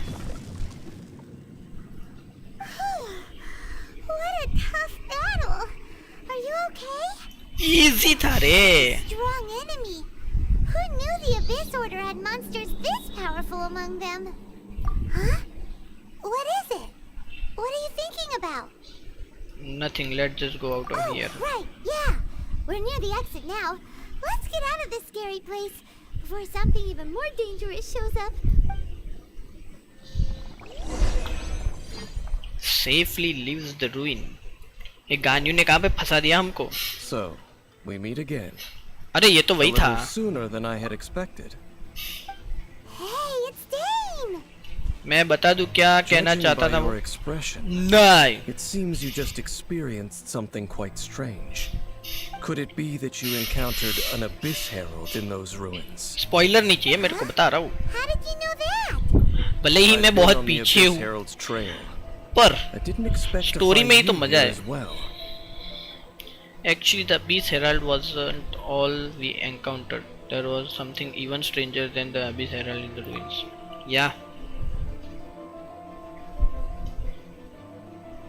What a tough battle. Are you okay? Easy था रे. Strong enemy. Who knew the Abyss Order had monsters this powerful among them? Huh? What is it? What are you thinking about? Nothing. Let's just go out of here. Right, yeah. We're near the exit now. Let's get out of this scary place before something even more dangerous shows up. Safely leaves the ruin. ये गान्यू ने कहाँ पे फंसा दिया हमको? So, we meet again. अरे ये तो वही था. A little sooner than I had expected. Hey, it's Dane. मैं बता दूं क्या कहना चाहता था वो? नहीं. It seems you just experienced something quite strange. Could it be that you encountered an Abyss Herald in those ruins? Spoiler नहीं चाहिए, मेरे को बता रहा हूँ. How did you know that? भले ही मैं बहुत पीछे हूँ, पर स्टोरी में ही तो मजा है. Actually, the Abyss Herald wasn't all we encountered. There was something even stranger than the Abyss Herald in the ruins. Yeah.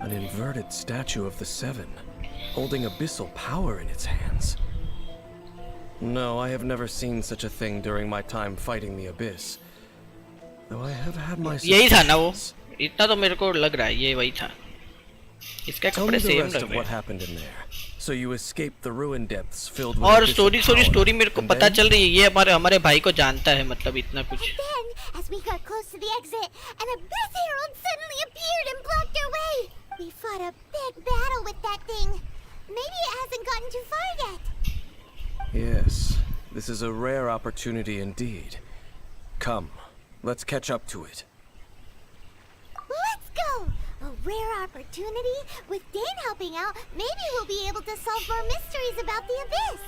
An inverted statue of the Seven, holding abyssal power in its hands. No, I have never seen such a thing during my time fighting the Abyss. Though I have had my यही था ना वो, इतना तो मेरे को लग रहा है ये वही था. इसका कपड़े सेम लग रहे हैं. So you escaped the ruin depths filled with और स्टोरी मेरे को पता चल रही है. ये हमारे भाई को जानता है, मतलब इतना कुछ. Then, as we got close to the exit, an Abyss Herald suddenly appeared and blocked our way. We fought a big battle with that thing. Maybe it hasn't gotten too far yet. Yes, this is a rare opportunity indeed. Come, let's catch up to it. Let's go! A rare opportunity? With Dane helping out, maybe we'll be able to solve more mysteries about the Abyss.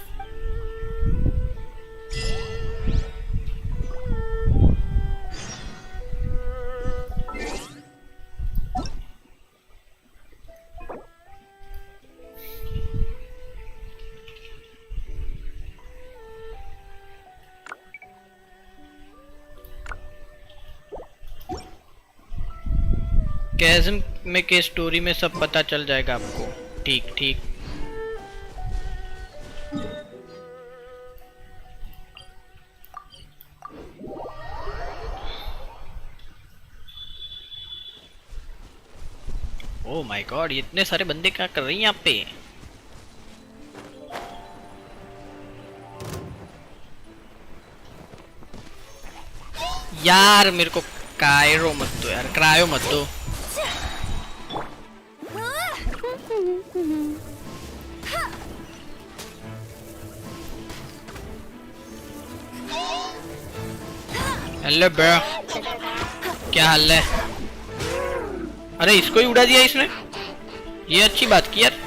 कैज़म में के story में सब पता चल जाएगा आपको. ठीक. ओह my God, इतने सारे बंदे क्या कर रही हैं यहाँ पे? यार मेरे को कायरो मत दो यार, क्रायो मत दो। हेलो ब्रो, क्या हाल है? अरे इसको ही उड़ा दिया इसने, ये अच्छी बात की यार।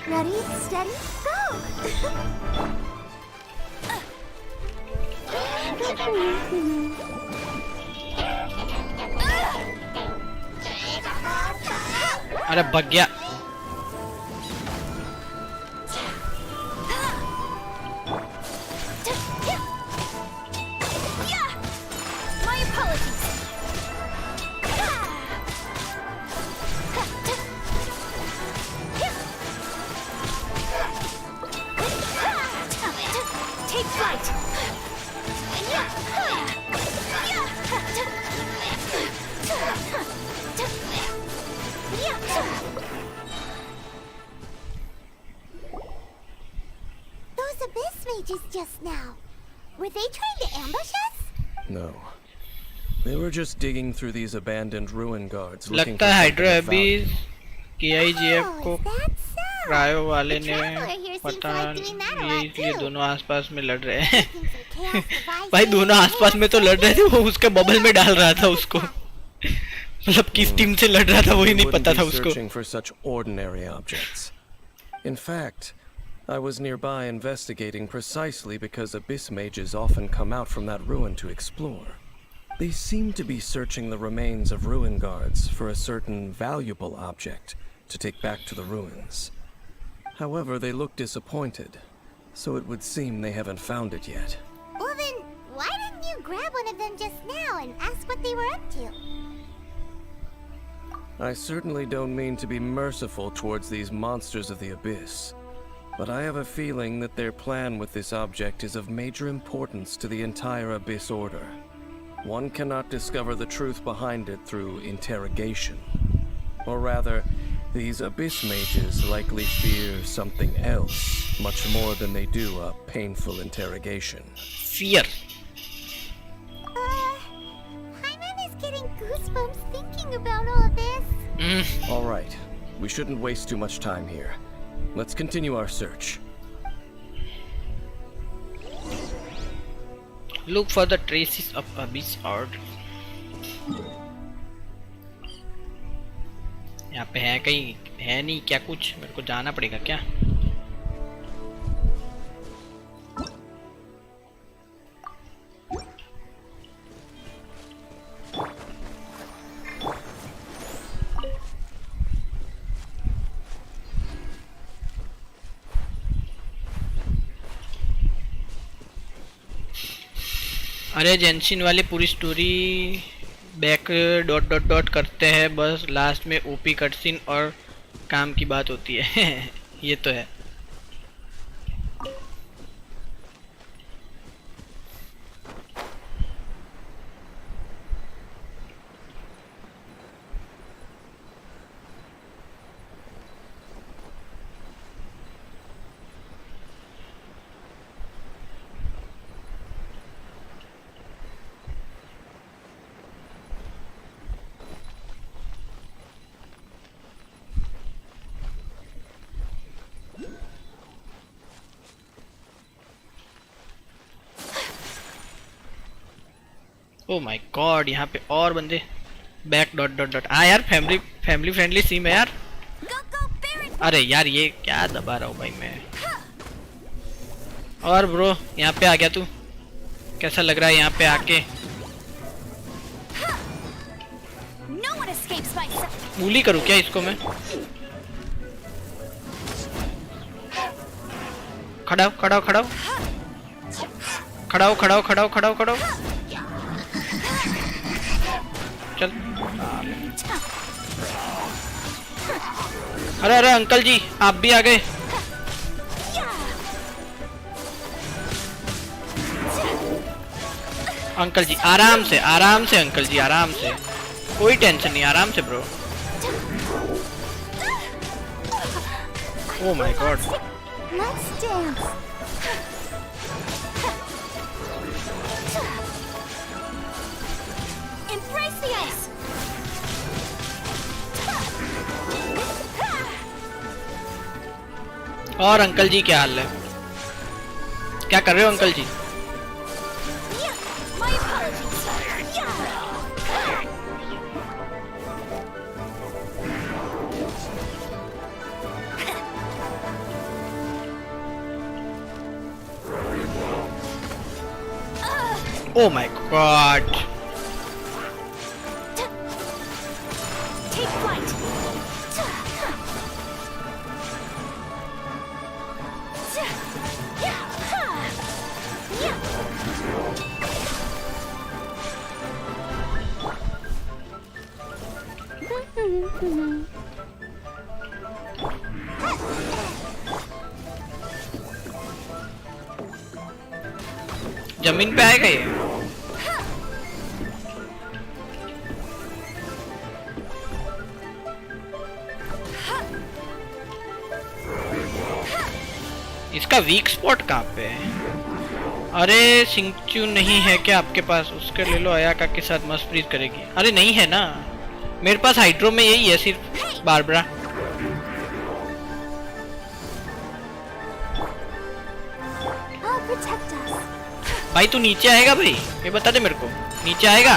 Ready, steady, अरे भग गया। Those abyss mages just now. Were they trying to ambush us? No. They were just digging through these abandoned ruin guards looking for लगता है something हाइड्रो of value. अभी KIGF को Oh, is that so? Cryo वाले The ने traveler here seems पता like doing that a ये lot इसलिए too. दोनों आसपास में लड़ रहे हैं। Looking for chaos devices. भाई दोनों आसपास में तो लड़ रहे थे, वो उसके बबल में डाल रहा था उसको। मतलब किस टीम से लड़ रहा था वही नहीं Wouldn't पता be था उसको। searching for such ordinary objects. In fact, I was nearby investigating precisely because abyss mages often come out from that ruin to explore. They seem to be searching the remains of ruin guards for a certain valuable object to take back to the ruins. However, they look disappointed, so it would seem they haven't found it yet. Well then, why didn't you grab one of them just now and ask what they were up to? I certainly don't mean to be merciful towards these monsters of the abyss, but I have a feeling that their plan with this object is of major importance to the entire Abyss Order. One cannot discover the truth behind it through interrogation. Or rather, these Abyss mages likely fear something else, much more than they do a painful interrogation. Fear. Hyman is getting goosebumps thinking about all this. Alright, we shouldn't waste too much time here. Let's continue our search. Look for the traces of Abyss Order. यहाँ पे है कहीं, है नहीं क्या कुछ? मेरे को जाना पड़ेगा क्या? अरे जेंशिन वाले पूरी story back dot dot dot करते हैं, बस लास्ट में ओपी कटसीन और काम की बात होती है। ये तो है। ओ माय गॉड, यहाँ पे और बंदे। Back dot dot dot. हाँ यार, फैमिली फ्रेंडली सीम है यार। Go, Baron! अरे यार ये क्या दबा रहा हूँ भाई मैं। और ब्रो यहाँ पे आ गया तू, कैसा लग रहा है यहाँ पे आके? मूली करूँ क्या इसको मैं? खड़ा हो खड़ा हो खड़ा हो खड़ा हो खड़ा हो खड़ा हो खड़ा हो खड़ा हो, चल। अरे अरे अंकल जी आप भी आ गए। अंकल जी आराम से अंकल जी आराम से, कोई टेंशन नहीं, आराम से ब्रो। Oh my god. और अंकल जी क्या हाल है, क्या कर रहे हो uncle ji? Oh my god. Take flight. जमीन पे आएगा ये? इसका वीक स्पॉट कहाँ पे है? अरे सिंचू नहीं है क्या आपके पास? उसके ले लो, अयाका के साथ मस्त फ्रीज करेगी। अरे नहीं है ना, मेरे पास हाइड्रो में यही है सिर्फ, बारबरा। भाई तू नीचे आएगा भाई, ये बता दे मेरे को, नीचे आएगा?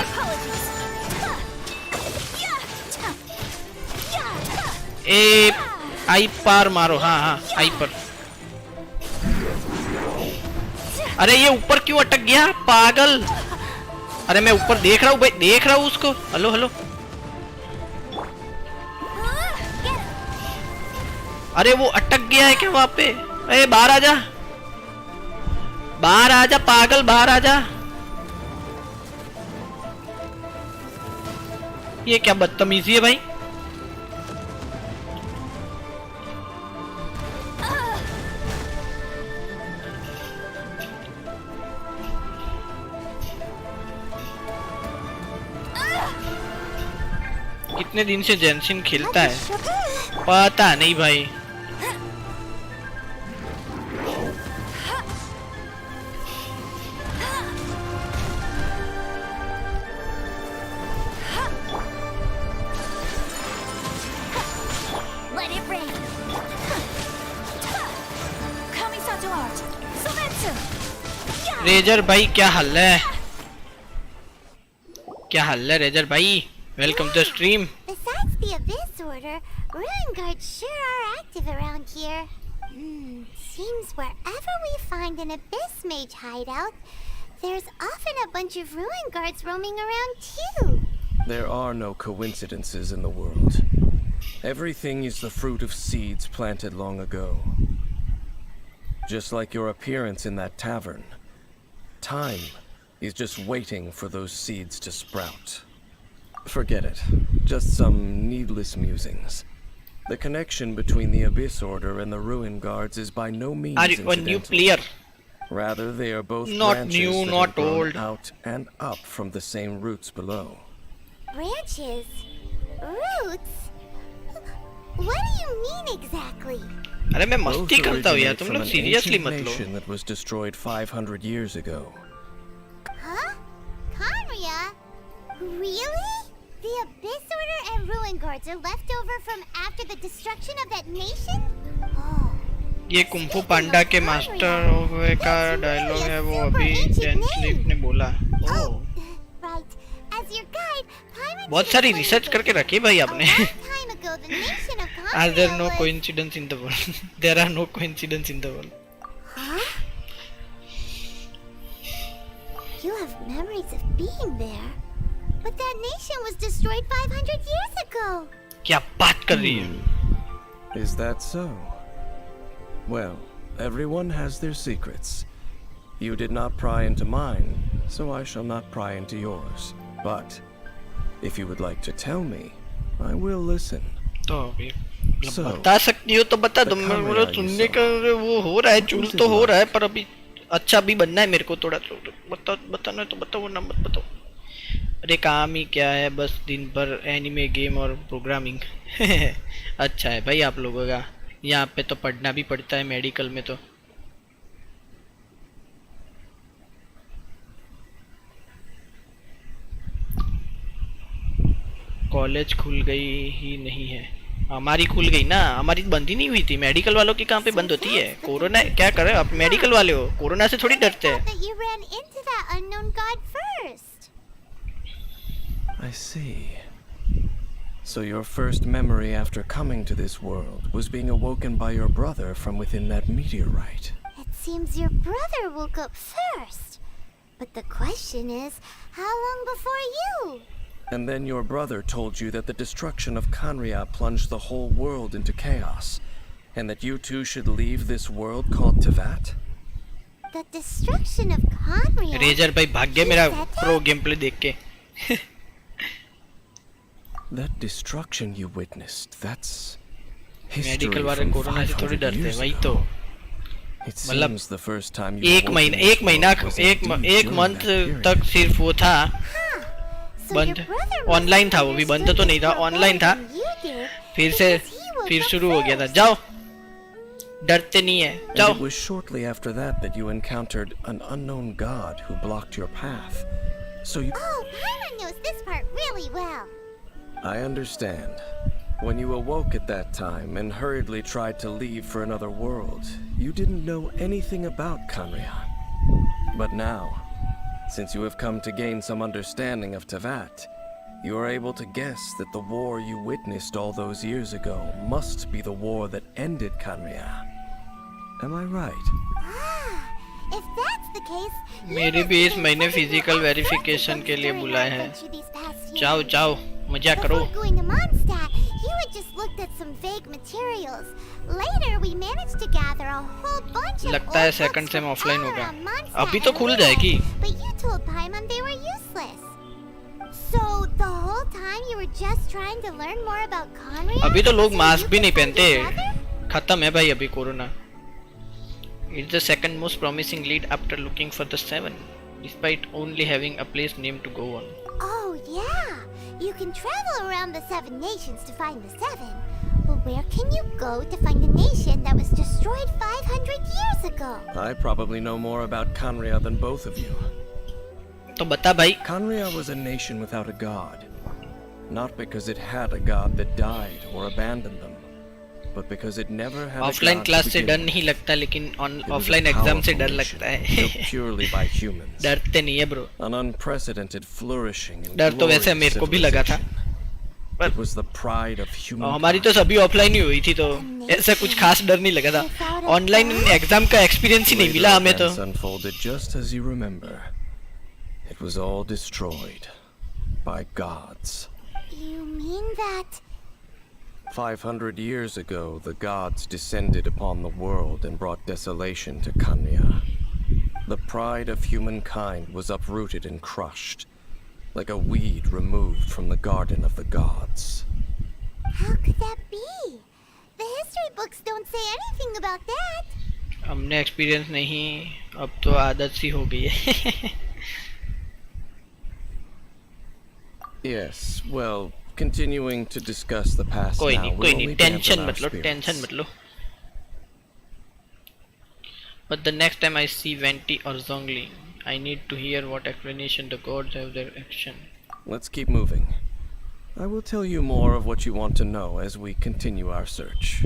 ए आई पार मारो, हाँ हाँ आई पर। अरे ये ऊपर क्यों अटक गया पागल? अरे मैं ऊपर देख रहा हूँ भाई, देख रहा हूँ उसको। हेलो हेलो, अरे वो अटक गया है क्या वहां पे? अरे बाहर आ जा, बाहर आ जा पागल, बाहर आ जा। ये क्या बदतमीजी है भाई? कितने दिन से जेनशिन खेलता है पता नहीं भाई। रेजर भाई क्या हाल है? क्या हाल है रेजर भाई? Welcome to stream. Besides the Abyss Order, Ruin Guards sure are active around here. Seems wherever we find an Abyss Mage hideout, there's often a bunch of Ruin Guards roaming around too. There are no coincidences in the world. Everything is the fruit of seeds planted long ago. Just like your appearance in that tavern, time is just waiting for those seeds to sprout. Forget it. Just some needless musings. The connection between the Abyss Order and the Ruin Guards is by no means incidental. Are you a new player? Rather, they are both not branches new, that not have grown old. out and up from the same roots below. Branches? Roots? What do you mean exactly? अरे मैं मस्ती Both करता हूँ यार, originate तुम from लोग an seriously ancient मत लो। nation that was destroyed 500 years ago. Huh? Conria? Really? The Abyss Order and Ruin Guards are left over from after the destruction of that nation? ये kung fu पांडा के master होवे का dialogue है, वो अभी जेनस्लिप ने बोला। Right. As your guide, Paimon बहुत सारी रिसर्च करके रखी भाई आपने। time ago, the nation of Are there Conria no was... coincidence in the world? There are no coincidence in the world. Huh? You have memories of being there. But that nation was destroyed 500 years ago. क्या बात कर रही है? Is that so? Well, everyone has their secrets. You did not pry into mine, so I shall not pry into yours. But if you would like to tell me, I will listen. तो अभी So, बता सकती हो तो बता दो. मेरे सुनने का वो हो रहा है, चूल तो हो रहा है, पर अभी अच्छा भी बनना है मेरे को थोड़ा. बताना तो बताओ, वरना मत बताओ. अरे काम ही क्या है, बस दिन भर एनिमे गेम और प्रोग्रामिंग. अच्छा है भाई आप लोगों का. यहाँ पे तो पढ़ना भी पड़ता है मेडिकल में तो. कॉलेज खुल गई ही नहीं है. हमारी खुल गई ना, हमारी बंद ही नहीं हुई थी. मेडिकल वालों की कहाँ पे बंद होती है? कोरोना क्या करे आप मेडिकल वाले हो, कोरोना से थोड़ी डरते हैं. That you ran into that unknown god first. I see. So your first memory after coming to this world was being awoken by your brother from within that meteorite. It seems your brother woke up first. But the question is, how long before you? And then your brother told you that the destruction of Kanria plunged the whole world into chaos, and that you two should leave this world called Tevat? The destruction of Conria? Razor भाई भाग्य मेरा pro game play देख के. That destruction you witnessed, that's history medical वाले from corona से थोड़ी 500 डरते हैं years वही ago. तो. It मतलब seems the first time you एक awoke महीना in this एक महीना world was एक indeed एक during मंथ that period. तक सिर्फ वो था So बंद. your brother must ऑनलाइन था, have वो भी बंद तो understood नहीं था, it more ऑनलाइन था. better than you did, फिर से because he woke फिर up शुरू हो गया था. first. जाओ, डरते नहीं है, And जाओ. it was shortly after that you encountered an unknown god who blocked your path. So you... Oh, Paimon knows this part really well. I understand. When you awoke at that time and hurriedly tried to leave for another world, you didn't know anything about Kanria. But now, since you have come to gain some understanding of Tevat, you are able to guess that the war you witnessed all those years ago must be the war that ended Kanria. Am I right? Ah, if that's the case, you मेरे must भी have इस been महीने something physical more verification attractive के लिए during बुलाए our हैं. adventure these past few जाओ years. जाओ मजा करो. Before going to Mondstadt, you had just looked at some vague materials. Later, we managed to gather a whole bunch of लगता है old second books same from offline all होगा. around Mondstadt अभी तो and खुल Lille, जाएगी. But you told Paimon they were useless. So the whole time you were just trying to learn more about Conria? अभी तो लोग so mask you भी could नहीं find पहनते. your brother? खत्म है भाई अभी corona. It's the second most promising lead after looking for the 7, despite only having a place name to go on. Oh, yeah! You can travel around the 7 nations to find the 7. But where can you go to find a nation that was destroyed 500 years ago? I probably know more about Kanria than both of you. तो बता भाई. Kanria was a nation without a god. Not because it had a god that died or abandoned them, but because it never had a offline god class to से begin डर with. नहीं लगता, लेकिन It was offline a exam से powerful डर nation, लगता है. built purely by humans. डरते नहीं है bro. An unprecedented flourishing and डर तो वैसे glorious मेरे को भी लगा था. civilization. It was the pride of human. हमारी तो सभी ऑफलाइन ही हुई थी, तो ऐसा कुछ खास डर नहीं लगा था. ऑनलाइन एग्जाम का एक्सपीरियंस ही नहीं मिला हमें तो. Unfolded just as you remember. It was all destroyed by gods. You mean that... 500 years ago, the gods descended upon the world and brought desolation to Kanria. The pride of humankind was uprooted and crushed, like a weed removed from the garden of the gods. How could that be? The history books don't say anything about that. हमने experience नहीं, अब तो आदत सी हो गई है. Yes, well, continuing to discuss the past कोई now नहीं, will कोई only नहीं, dampen टेंशन our मत लो, spirits. टेंशन मत लो. But the next time I see Venti or Zhongli, I need to hear what explanation the gods have their action. Let's keep moving. I will tell you more of what you want to know as we continue our search.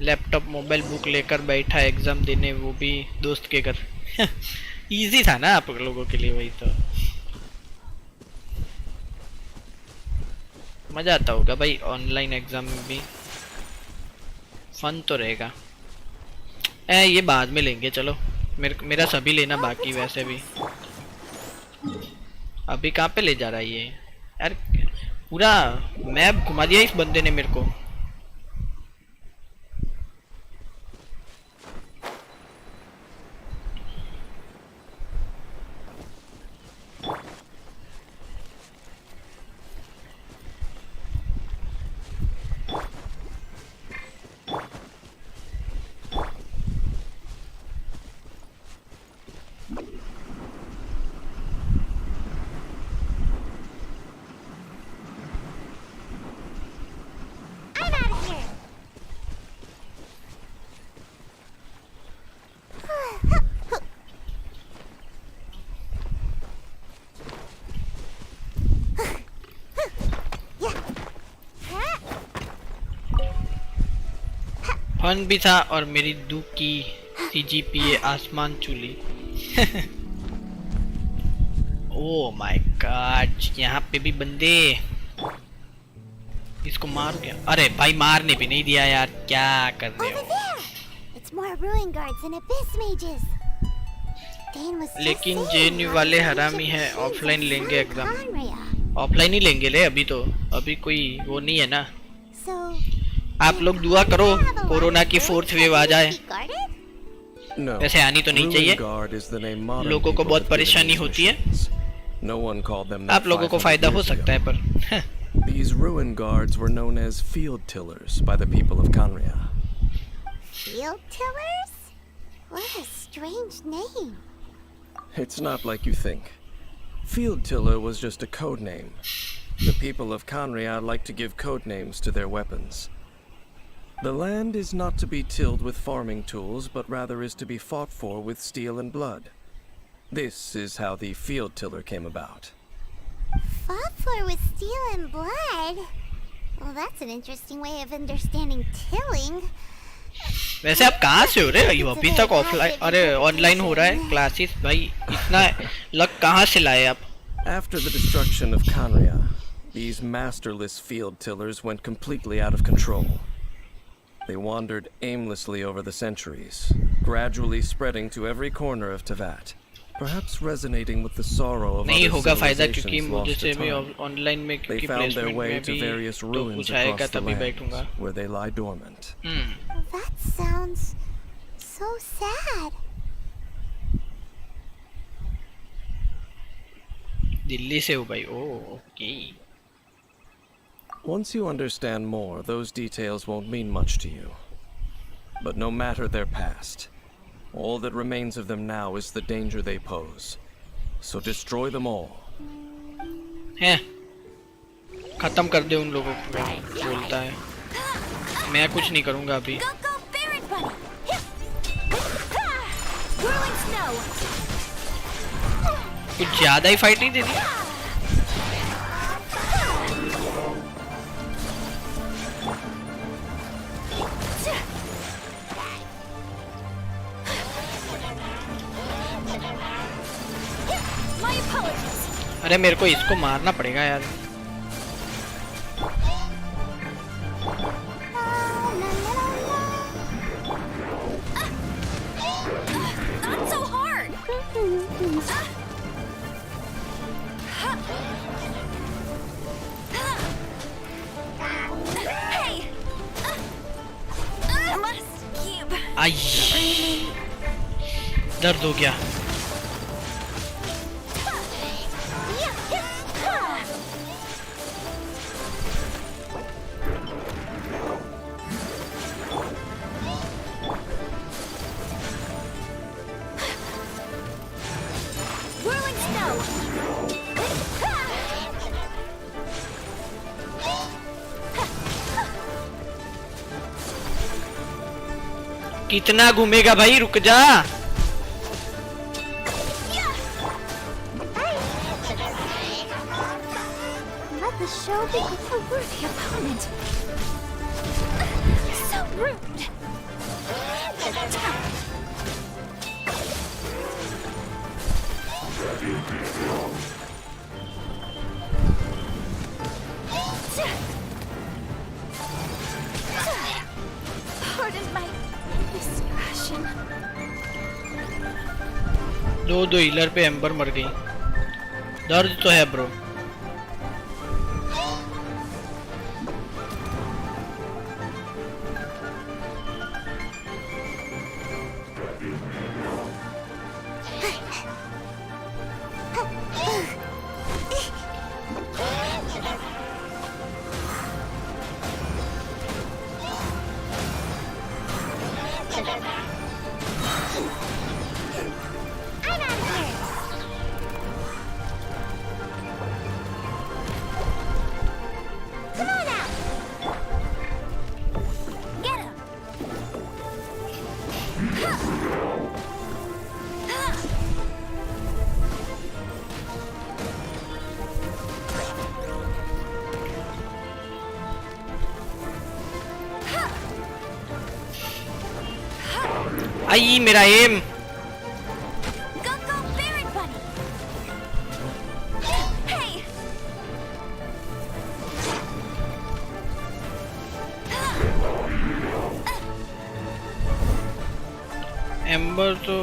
Laptop mobile book लेकर बैठा exam देने, वो भी दोस्त के घर. Easy था ना आप लोगों के लिए, वही तो. मजा आता होगा भाई ऑनलाइन एग्जाम में भी, फन तो रहेगा। ये बाद में लेंगे चलो, मेरा सभी लेना बाकी वैसे भी। अभी कहाँ पे ले जा रहा है ये यार, पूरा मैप घुमा दिया इस बंदे ने मेरे को। फन भी था और मेरी दुख की CGPA आसमान चूली। ओ माय गॉड, यहाँ पे भी बंदे। इसको मार क्या? अरे भाई मारने भी नहीं दिया यार, क्या कर रहे हो? लेकिन जेएनयू वाले हरामी है, ऑफलाइन लेंगे एग्जाम। ऑफलाइन ही लेंगे ले, अभी तो अभी कोई वो नहीं है ना। आप लोग दुआ करो कोरोना की 4th वेव आ जाए। वैसे आनी तो नहीं चाहिए, लोगों को बहुत परेशानी होती है। आप लोगों को फायदा हो सकता है पर। These ruin guards were known as field tillers by the people of Canria. Field tillers? What a strange name. It's not like you think. Field tiller was just a code name. The people of Canria like to give code names to their weapons. The land is not to be tilled with farming tools, but rather is to be fought for with steel and blood. This is how the field tiller came about. Fought for with steel and blood? Well, that's an interesting way of understanding tilling. वैसे आप कहाँ से हो रहे हो? अभी तक offline, अरे ऑनलाइन हो रहा है क्लासेस भाई, इतना लक कहाँ से लाए आप? After the destruction of Canria, these masterless field tillers went completely out of control. They wandered aimlessly over the centuries, gradually spreading to every corner of Tevat, perhaps resonating with the sorrow of other civilizations lost to time. They found their way to various ruins across the lands, where they lie dormant. That sounds so sad. Delhi से हो भाई, oh okay. Once you understand more, those details won't mean much to you. But no matter their past, all that remains of them now is the danger they pose. So destroy them all. हैं, खत्म कर दे उन लोगों को, बोलता है। मैं कुछ नहीं करूँगा अभी। कुछ ज़्यादा ही फाइट नहीं दे दी। अरे मेरे को इसको मारना पड़ेगा यार। Not so hard. Hey. I must keep. आई, दर्द हो गया। कितना घूमेगा भाई, रुक जा। Let the show begin. A worthy opponent. So rude. दो हीलर पे एम्बर मर गई। दर्द तो है ब्रो। आई मेरा एम। एम्बर तो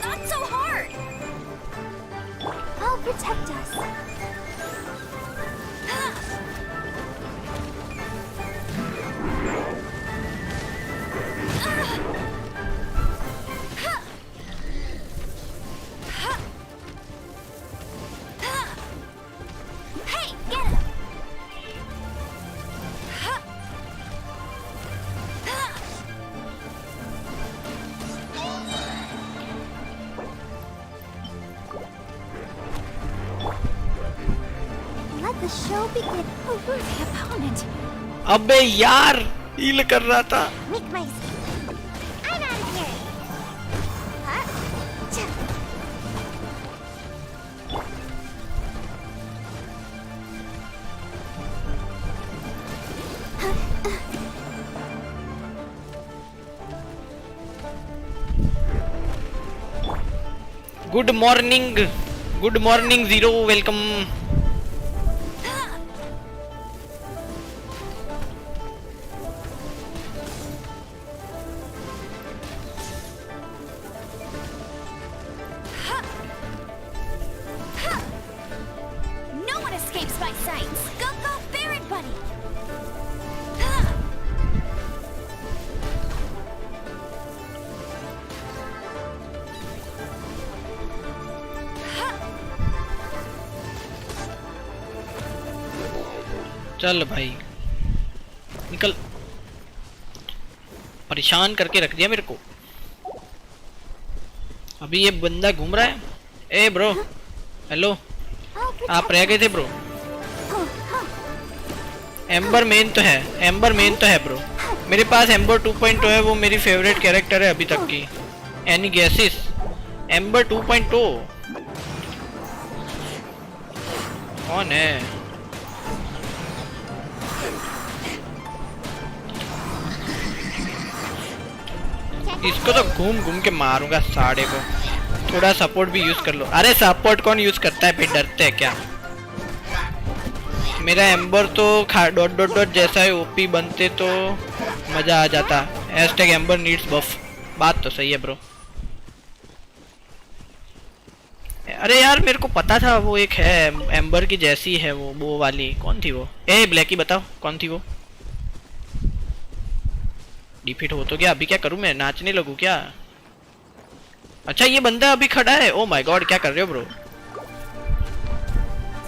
Not so hard! I'll protect us. Hey, get him! Let the show begin. Oh, who's the opponent? अबे यार हील कर रहा था। Make my escape. I'm out of here. Huh? Good morning zero, welcome. No one escapes my sights. Go, Barrett Buddy! चल भाई निकल, परेशान करके रख दिया मेरे को। अभी ये बंदा घूम रहा है। ए ब्रो, हेलो, आप रह गए थे ब्रो। एम्बर मेन तो है ब्रो। मेरे पास एम्बर 2.0 है, वो मेरी फेवरेट कैरेक्टर है अभी तक की। Any gases? एम्बर 2.0 कौन है? इसको तो घूम के मारूंगा साड़े को। थोड़ा सपोर्ट भी यूज कर लो। अरे सपोर्ट कौन यूज करता है, पे डरते है क्या? मेरा एम्बर तो डॉट जैसा है, ओपी बनते तो मजा आ जाता। #एम्बर नीड्स बफ। बात तो सही है ब्रो। अरे यार मेरे को पता था वो एक है एम्बर की जैसी है, वो वाली कौन थी वो? ए ब्लैकी बताओ कौन थी वो? डिफीट हो तो गया, अभी क्या करूं मैं? नाचने लगूं क्या? अच्छा ये बंदा अभी खड़ा है। ओ माय गॉड, क्या कर रहे हो bro?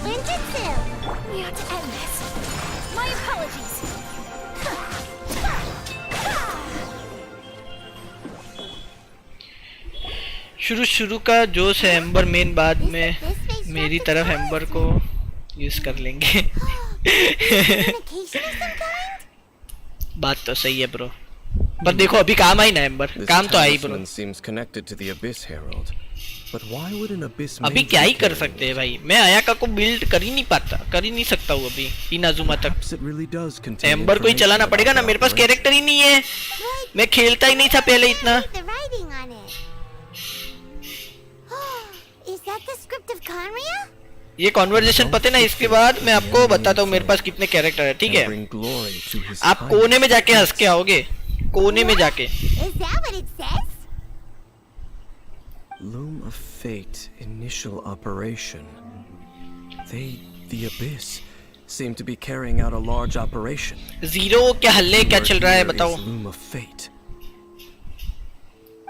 We have to end this. My apologies. शुरू का जोश है एम्बर मेन, बाद में मेरी तरफ एम्बर को यूज कर लेंगे। बात तो सही है ब्रो, पर देखो अभी काम आई ना एम्बर, काम तो आई ब्रो। अभी क्या ही कर सकते हैं भाई, मैं आयाका को बिल्ड कर ही नहीं सकता हूँ अभी इनाजुमा तक। एम्बर को ही चलाना पड़ेगा ना, मेरे पास कैरेक्टर ही नहीं है। मैं खेलता ही नहीं था पहले इतना। Conria? ये कॉन्वर्जेशन पते ना, इसके बाद मैं आपको बताता हूँ मेरे पास कितने कैरेक्टर है, ठीक है? आप कोने में जाके हंस के आओगे, कोने में जाके। Is that what it says? Loom of Fate initial operation. They, the Abyss, seem to be carrying out a large operation. Zero क्या हल्ले क्या चल रहा है बताओ? Loom of Fate.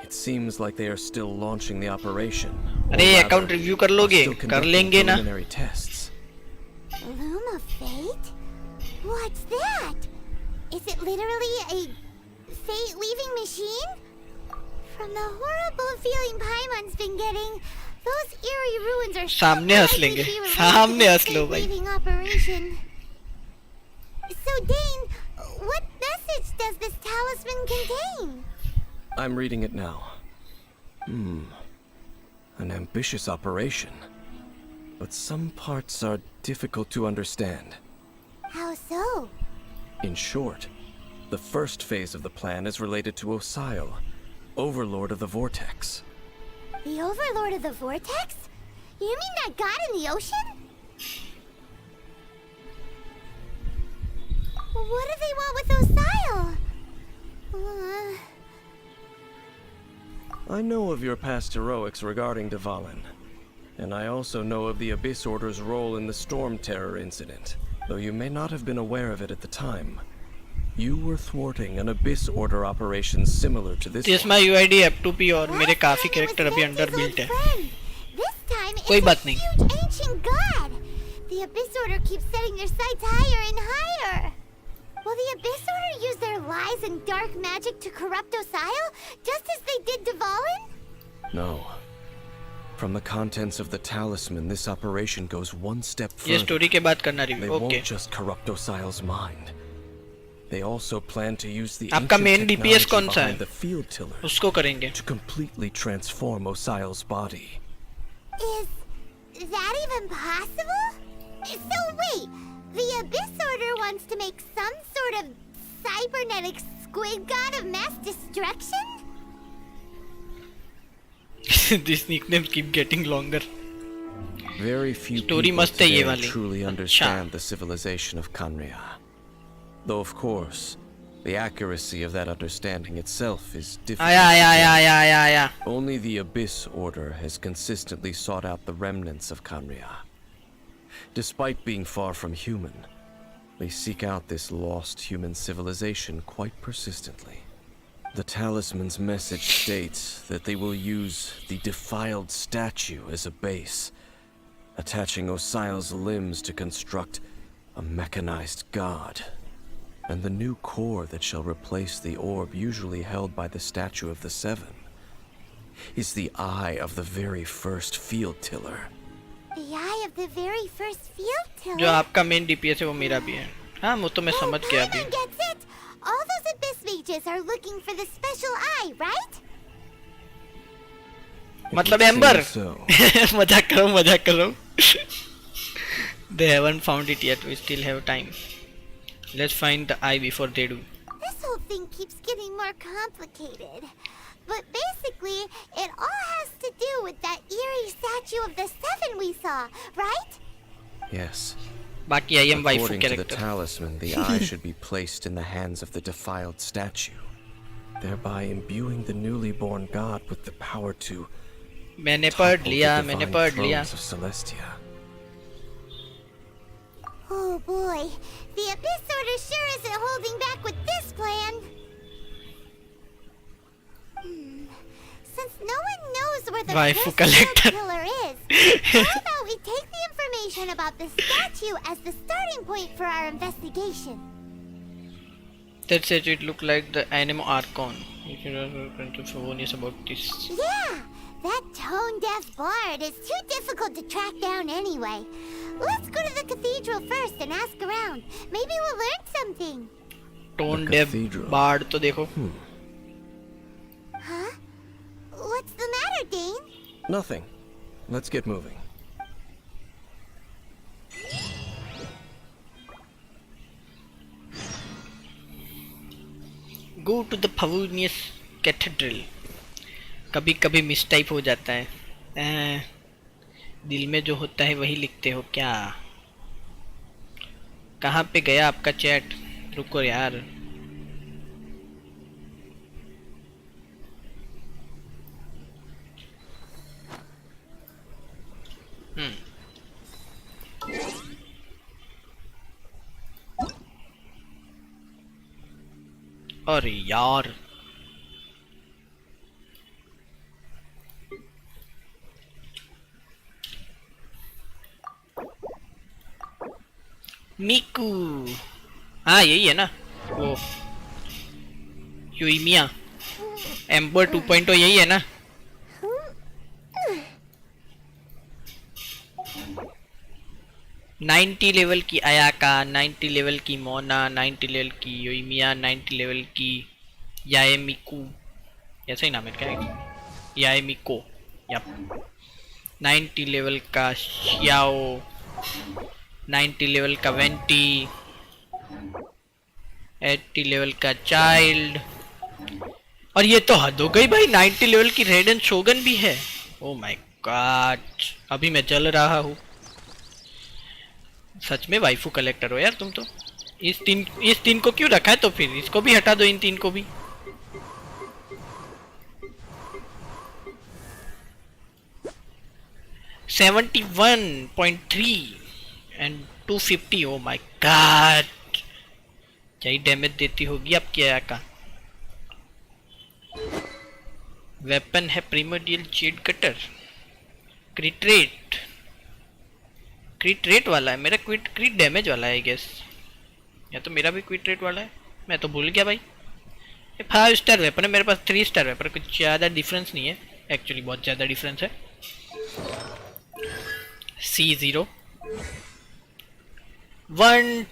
It seems like they are still launching the operation. अरे account review कर लोगे? कर लेंगे ना? Tests. Loom of Fate? What's that? Is it literally a fate-weaving machine? From the horrible feeling Paimon's been getting, those eerie ruins are सामने हंस लेंगे, सामने हंस लो भाई। operation. So Dane, what message does this talisman contain? I'm reading it now. An ambitious operation. But some parts are difficult to understand. How so? In short, the first phase of the plan is related to Osial, Overlord of the Vortex. The Overlord of the Vortex? You mean that god in the ocean? What do they want with Osial? I know of your past heroics regarding Dvalin, and I also know of the Abyss Order's role in the Storm Terror incident. Though you may not have been aware of it at the time, you were thwarting an Abyss Order operation similar to this This one. my UID F2P और मेरे काफी character अभी under built है। This time कोई it's बात a नहीं। huge ancient god. The Abyss Order keeps setting their sights higher and higher. Will the Abyss Order use their lies and dark magic to corrupt Osial, just as they did Dvalin? No. From the contents of the talisman, this operation goes one step ये further. Story के बाद करना They review, okay? won't just corrupt Osial's mind. They also plan to use the आपका ancient main DPS technology कौन सा behind है? the field tiller उसको करेंगे। to completely transform Osial's body. Is that even possible? So wait, the Abyss Order wants to make some sort of cybernetic squid god of mass destruction? This nickname keep getting longer. Very few Story people मस्त है ये today वाली। truly understand the civilization of Kanria. Though of course, the accuracy of that understanding itself is difficult. आया। Only the Abyss Order has consistently sought out the remnants of Kanria. Despite being far from human, they seek out this lost human civilization quite persistently. The talisman's message states that they will use the defiled statue as a base, attaching Osial's limbs to construct a mechanized god. And the new core that shall replace the orb usually held by the statue of the Seven is the eye of the very first field tiller. The eye of the very first field tiller? जो आपका main DPS है वो मेरा भी है। हाँ वो तो मैं समझ गया अभी। Paimon gets it! All those Abyss mages are looking for the special eye, right? मतलब एम्बर मजाक कर रहा हूँ They haven't found it yet. We still have time. Let's find the eye before they do. This whole thing keeps getting more complicated. But basically, it all has to do with that eerie statue of the Seven we saw, right? Yes. बाकी I am waifu According to the character. talisman, the eye should be placed in the hands of the defiled statue, thereby imbuing the newly born god with the power to मैंने topple पढ़ the लिया divine thrones of Celestia. Oh boy, the Abyss Order sure isn't holding back with this plan. Since no one knows where the Waifu first collector. killer is, how about we take the information about the statue as the starting point for our investigation? That said, it looked like the Anemo Archon. If you are curious about this. Yeah, that tone-deaf bard is too difficult to track down anyway. Let's go to the cathedral first and ask around. Maybe we'll learn something. Tone deaf bard तो देखो. Huh? What's the matter, Dane? Nothing. Let's get moving. Go to the Pavonius Cathedral. कभी कभी miss type हो जाता है. दिल में जो होता है वही लिखते हो क्या? कहाँ पे गया आपका चैट? रुको यार। अरे यार, मिकू। हाँ यही है ना वो, युइमिया एम्बर 2.0 यही है ना? नाइन्टी लेवल की अयाका, 90 लेवल की मोना, 90 लेवल की युइमिया, 90 लेवल की याएमिकू, ऐसा ही नाम है क्या? याएमिको या 90 लेवल का शियाओ, 90 लेवल का वेंटी, 80 लेवल का चाइल्ड। और ये तो हद हो गई भाई, 90 लेवल की रेडन शोगन भी है। ओ माय गॉड, अभी मैं जल रहा हूँ। सच में वाइफू कलेक्टर हो यार तुम तो। इस तीन को क्यों रखा है? तो फिर इसको भी हटा दो, इन तीन को भी। $71.3 एंड 250। ओ माय गॉड, क्या ही डैमेज देती होगी आपकी आका। वेपन है प्रीमोडियल जेड कटर। क्रिट रेट वाला है मेरा, क्रिट डैमेज वाला है आई गेस, या तो मेरा भी क्विट रेट वाला है, मैं तो भूल गया भाई। ये 5 स्टार वेपन है मेरे पास, 3 स्टार वेपन, कुछ ज़्यादा डिफरेंस नहीं है एक्चुअली, बहुत ज़्यादा डिफरेंस है। C0 1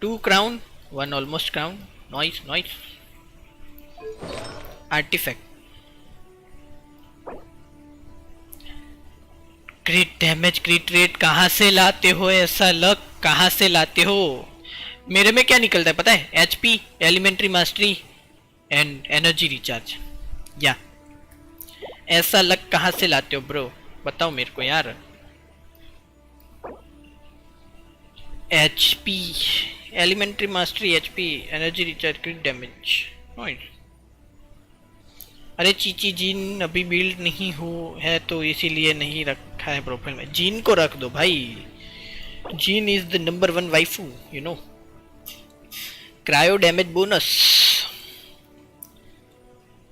2 crown, 1 almost crown. Noise artifact. Crit damage, crit rate कहाँ से लाते हो? ऐसा लक कहाँ से लाते हो? मेरे में क्या निकलता है पता है? HP, elementary mastery and energy recharge. या ऐसा लक कहाँ से लाते हो ब्रो? बताओ मेरे को यार। HP, elementary mastery, HP, energy recharge, crit damage. अरे चीची, जीन अभी बिल्ड नहीं हो है तो इसीलिए नहीं रखा है प्रोफाइल में। जीन को रख दो भाई, gene is the number 1 waifu, you know. Cryo damage bonus,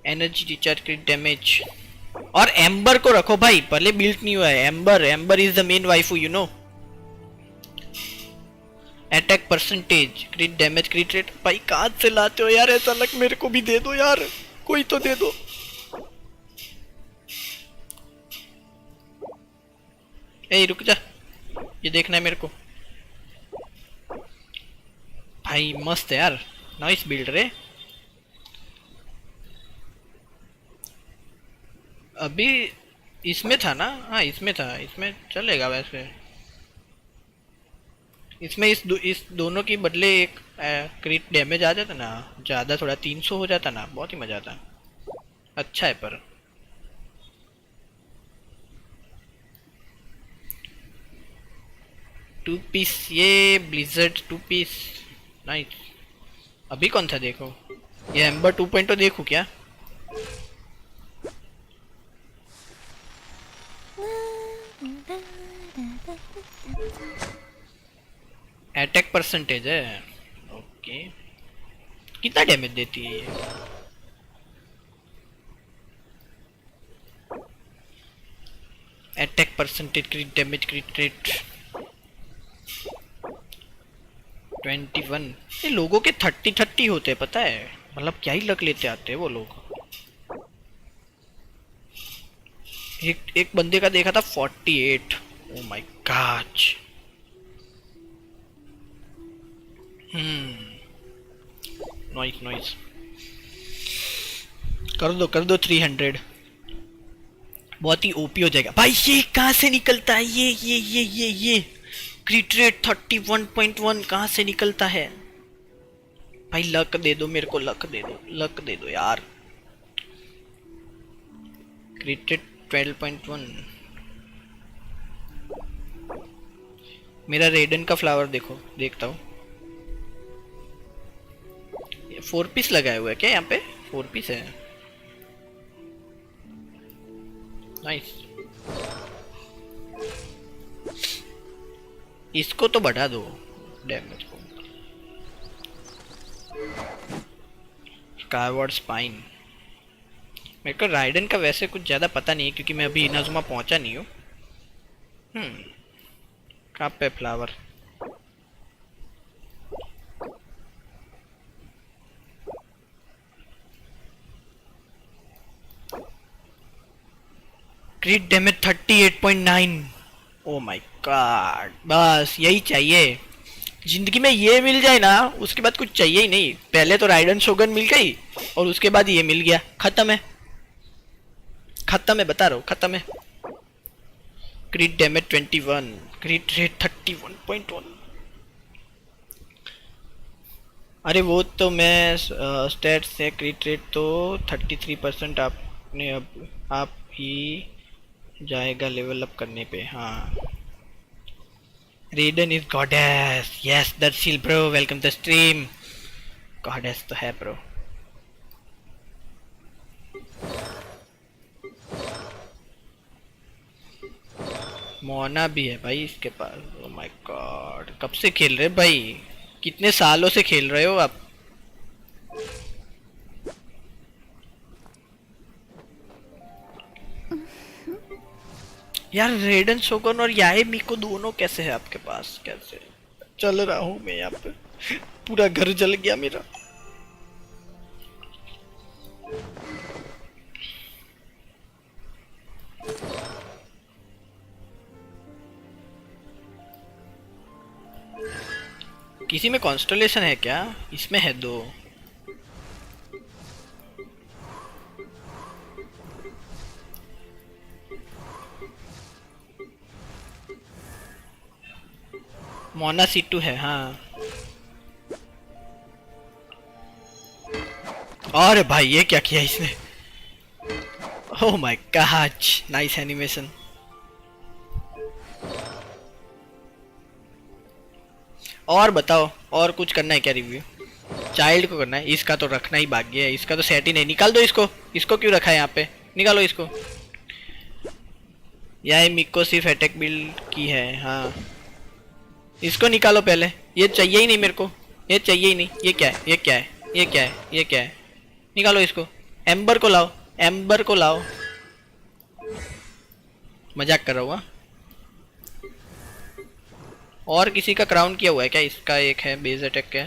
energy recharge, crit damage. और एम्बर को रखो भाई, पहले बिल्ड नहीं हुआ है। Amber is the main waifu, you know. Attack percentage, क्रिट damage, crit rate. भाई कहाँ से लाते हो यार? ऐसा लक मेरे को भी दे दो यार, कोई तो दे दो। ए रुक जा, ये देखना है मेरे को। भाई मस्त है यार, नाइस बिल्ड रे। अभी इसमें था ना? हाँ इसमें था, इसमें चलेगा वैसे। इसमें इस दोनों की बदले एक क्रिट डैमेज आ जाता ना, ज़्यादा थोड़ा 300 हो जाता ना, बहुत ही मजा आता। अच्छा है पर 2 पीस, ये ब्लिजर्ड 2 पीस, नाइस। अभी कौन था देखो, ये एम्बर 2.0 देखूं क्या? अटैक परसेंटेज है, ओके। कितना डैमेज देती है ये? Attack percentage, क्रिट damage, crit rate 21। ये लोगों के 30 होते हैं पता है, मतलब क्या ही लक लेते आते हैं वो लोग। एक बंदे का देखा था 48। ओ माय गॉड। नॉइस कर दो 300, बहुत ही ओपी हो जाएगा भाई। ये कहाँ से निकलता है? ये क्रिट रेट 31.1 कहाँ से निकलता है भाई? लक दे दो मेरे को, लक दे दो यार। क्रिट रेट 12.1, मेरा रेडन का फ्लावर देखो, देखता हूँ। 4 पीस लगाए हुए है क्या यहाँ पे? 4 पीस है, नाइस। इसको तो बढ़ा दो डैमेज को। स्कारवर्ड स्पाइन। मेरे को राइडन का वैसे कुछ ज्यादा पता नहीं है क्योंकि मैं अभी इनाजुमा पहुंचा नहीं हूँ। कहाँ पे flower? क्रिट damage 38.9। O my God, बस यही चाहिए जिंदगी में, ये मिल जाए ना उसके बाद कुछ चाहिए ही नहीं। पहले तो राइडन शोगन मिल गई और उसके बाद ये मिल गया, खत्म है, खत्म है, बता रहा हूँ खत्म है। क्रिट डैमेज 21, क्रिट रेट 31.1। अरे वो तो मैं स्टैट से क्रिट रेट तो 33% आपने अब आप ही जाएगा लेवल अप करने पे। हाँ, Raiden is goddess. Yes Darshil bro, welcome to stream. Goddess तो है ब्रो। मोना भी है भाई इसके पास। ओ माय गॉड, कब से खेल रहे भाई? कितने सालों से खेल रहे हो आप? यार रेडन शोगन और याए मिको दोनों कैसे है आपके पास? कैसे चल रहा हूँ मैं यहाँ पे? पूरा घर जल गया मेरा। किसी में कॉन्स्टलेशन है क्या? इसमें है 2। मोना C2 है, हाँ। और भाई ये क्या किया इसने? ओह माय गॉड, नाइस एनिमेशन। और बताओ, और कुछ करना है क्या रिव्यू? चाइल्ड को करना है, इसका तो रखना ही भाग्य है, इसका तो सेट ही नहीं। निकाल दो इसको, इसको क्यों रखा है यहाँ पे? निकालो इसको। यह मिको सिर्फ अटैक बिल्ड की है, हाँ। इसको निकालो पहले, ये चाहिए ही नहीं मेरे को, ये चाहिए ही नहीं। ये क्या है? ये क्या है? ये क्या है? ये क्या है? निकालो इसको। एम्बर को लाओ, एम्बर को लाओ। मजाक कर रहा हुआ। और किसी का क्राउन किया हुआ है क्या? इसका एक है बेस अटैक का।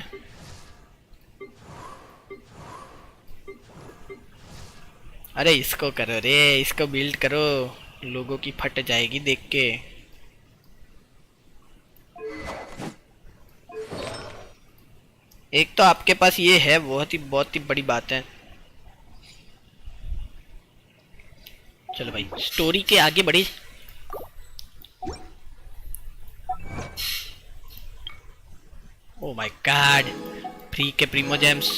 अरे इसको करो रे, इसको बिल्ड करो, लोगों की फट जाएगी देख के। एक तो आपके पास ये है, बहुत ही बड़ी बात है। चलो भाई स्टोरी के आगे बढ़ी। ओ माय गॉड, फ्री के प्रीमो जेम्स।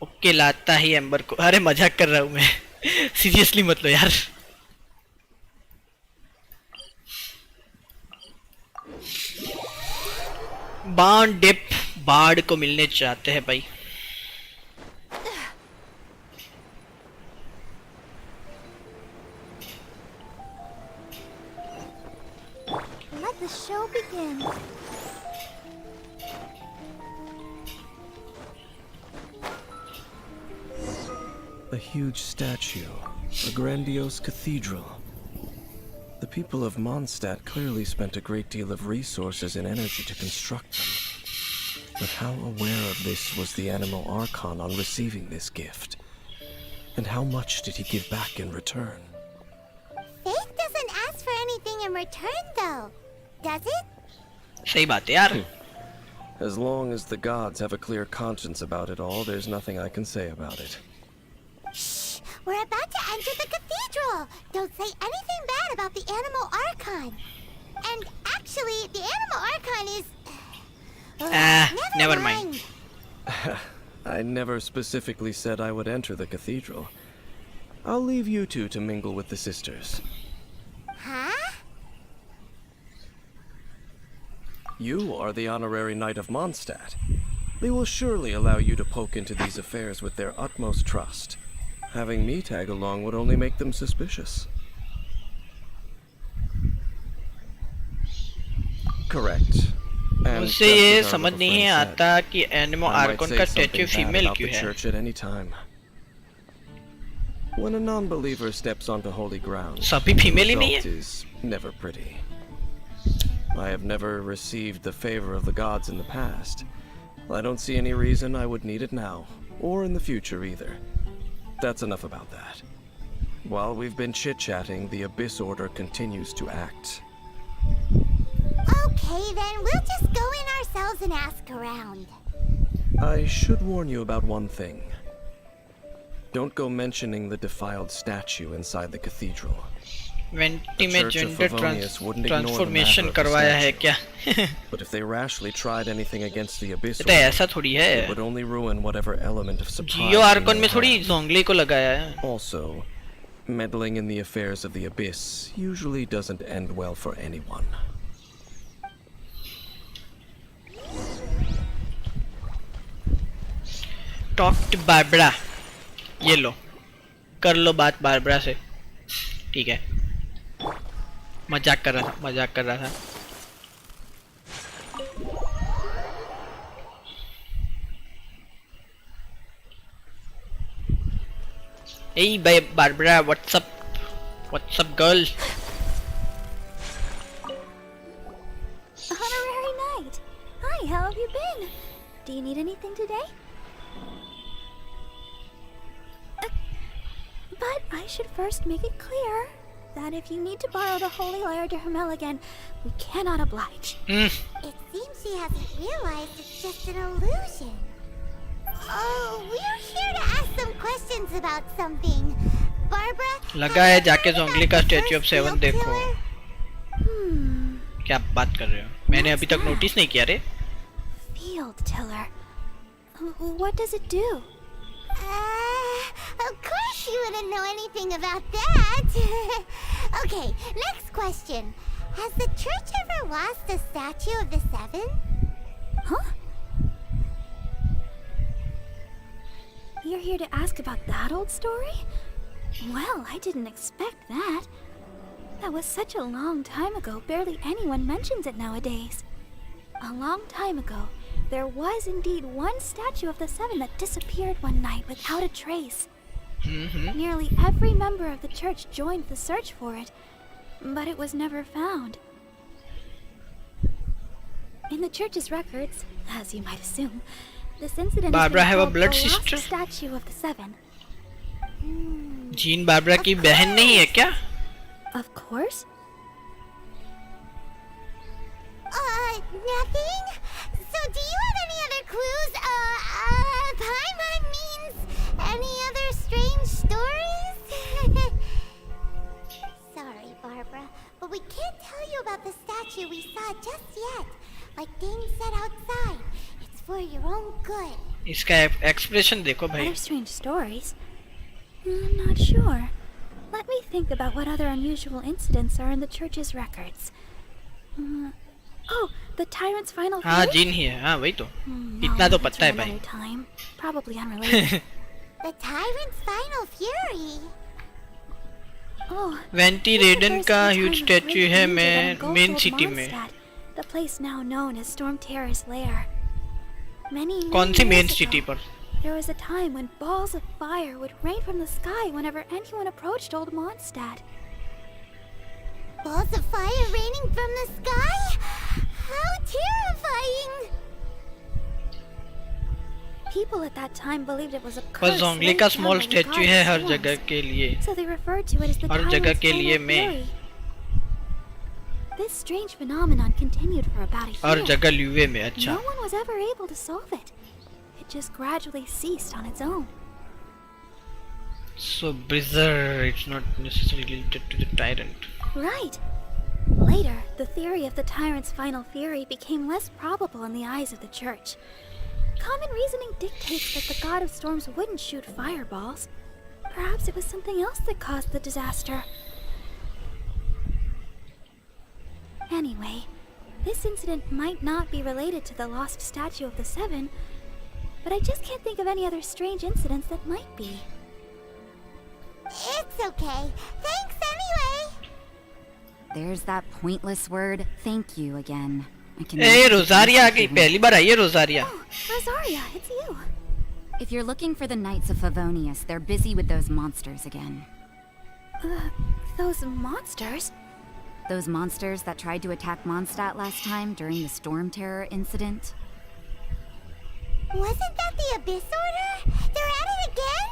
ओके लाता ही एम्बर को। अरे मजाक कर रहा हूं मैं, सीरियसली मत लो यार। बाण डिप बाड़ को मिलने चाहते हैं भाई। Let the show begin. A huge statue, a grandiose cathedral. The people of Mondstadt clearly spent a great deal of resources and energy to construct them. But how aware of this was the Animal Archon on receiving this gift? And how much did he give back in return? Faith doesn't ask for anything in return, though, does it? सही बात है यार। As long as the gods have a clear conscience about it all, there's nothing I can say about it. Shh! We're about to enter the cathedral! Don't say anything bad about the Animal Archon! And actually, the Animal Archon is... never mind. I never specifically said I would enter the cathedral. I'll leave you two to mingle with the sisters. Huh? You are the honorary Knight of Mondstadt. They will surely allow you to poke into these affairs with their utmost trust. Having me tag along would only make them suspicious. Correct. And मुझे just ये as our समझ little नहीं friend आता said, कि एनिमो I might आर्कोन say का something statue bad female about क्यों the है? church at any time. When a non-believer steps onto holy ground, सभी the फीमेल ही नहीं result है? is never pretty. I have never received the favor of the gods in the past. I don't see any reason I would need it now, or in the future either. That's enough about that. While we've been chit-chatting, the Abyss Order continues to act. Okay, then we'll just go in ourselves and ask around. I should warn you about one thing. Don't go mentioning the defiled statue inside the cathedral. Vanity में Church of gender Favonius wouldn't ignore the transformation matter of the करवाया है statue. क्या? But if they rashly tried anything against the Abyss तो Order, ऐसा थोड़ी है. it would only ruin whatever element of surprise Jio we आर्कोन may में थोड़ी have. जोंगली को लगाया है. Also, meddling in the affairs of the Abyss usually doesn't end well for anyone. Talk to Barbara. ये लो, कर लो बात बारबरा से. ठीक है. मजाक कर रहा था. Hey, Barbara, what's up? What's up, girl? Honorary Knight! Hi, how have you been? Do you need anything today? But I should first make it clear that if you need to borrow the Holy Lyre to Hermel again, we cannot oblige. It seems she hasn't realized it's just an illusion. Oh, we're here to ask some questions about something. Barbara, लगा है जाके जोंगली का statue of seven देखो. क्या बात कर रहे हो? मैंने अभी तक नोटिस नहीं किया रे. Field Tiller. What does it do? Of course you wouldn't know anything about that. Okay, next question. Has the church ever lost a statue of the Seven? Huh? You're here to ask about that old story? Well, I didn't expect that. That was such a long time ago, barely anyone mentions it nowadays. A long time ago, there was indeed one statue of the Seven that disappeared one night without a trace. Nearly every member of the church joined the search for it, but it was never found. In the church's records, as you might assume, this incident Barbara has have a been blood called the sister? Lost Statue of the Seven. Gene Barbara की बहन नहीं है क्या? Of course. Nothing? So do you have any other clues? Paimon means any other strange stories? Sorry, Barbara, but we can't tell you about the statue we saw just yet. Like Dane said outside, it's for your own good. इसका expression देखो भाई. Other strange stories? I'm not sure. Let me think about what other unusual incidents are in the church's records. Oh, the tyrant's final हाँ fury? Gene ही है. हाँ वही तो. No, इतना तो that's पता है for भाई. another time. Probably unrelated. The tyrant's final fury? Oh, vanity this रेडन refers to का the huge time of statue great है danger that engulfed main old city में. Mondstadt, the place now known as Storm Terror's lair. Many कौन सी main years city ago, पर? there was a time when balls of fire would rain from the sky whenever anyone approached old Mondstadt. Balls of fire raining from the sky? How terrifying! People at that time believed it was a बस curse जोंगली laid का down small by the statue god है of her storms. जगह के लिए. So they referred to it as the हर जगह tyrant's के लिए final मैं. fury. This strange phenomenon continued for about a her year. जगह ल्यूवे में. अच्छा. No one was ever able to solve it. It just gradually ceased on its own. So bizarre. It's not necessarily related to the tyrant. Right. Later, the theory of the tyrant's final fury became less probable in the eyes of the church. Common reasoning dictates that the god of storms wouldn't shoot fireballs. Perhaps it was something else that caused the disaster. Anyway, this incident might not be related to the lost statue of the Seven, but I just can't think of any other strange incidents that might be. It's okay. Thanks anyway. There's that pointless word, thank you again. I can ए रोजारिया आ गई, पहली बार आई है रोजारिया. Oh, Rosaria, it's you. If you're looking for the Knights of Favonius, they're busy with those monsters again. Those monsters? Those monsters that tried to attack Mondstadt last time during the Storm Terror incident? Wasn't that the Abyss Order? They're at it again?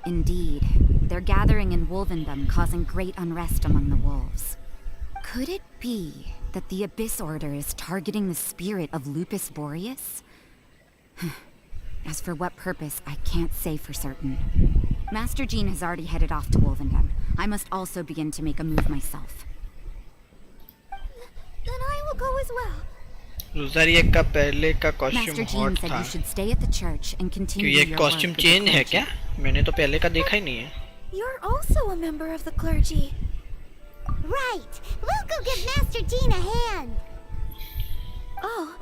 Indeed. They're gathering in Wolvendom, causing great unrest among the wolves. Could it be that the Abyss Order is targeting the spirit of Lupus Boreas? As for what purpose, I can't say for certain. Master Jean has already headed off to Wolvendom. I must also begin to make a move myself. Then I will go as well. रोजारिया का पहले का costume Master Jean hot said था. you should stay at the church and क्यों continue ये your costume work with the change है clergy. क्या? मैंने तो पहले का देखा ही नहीं है. You're also a member of the clergy. Right. We'll go give Master Jean a hand. Oh,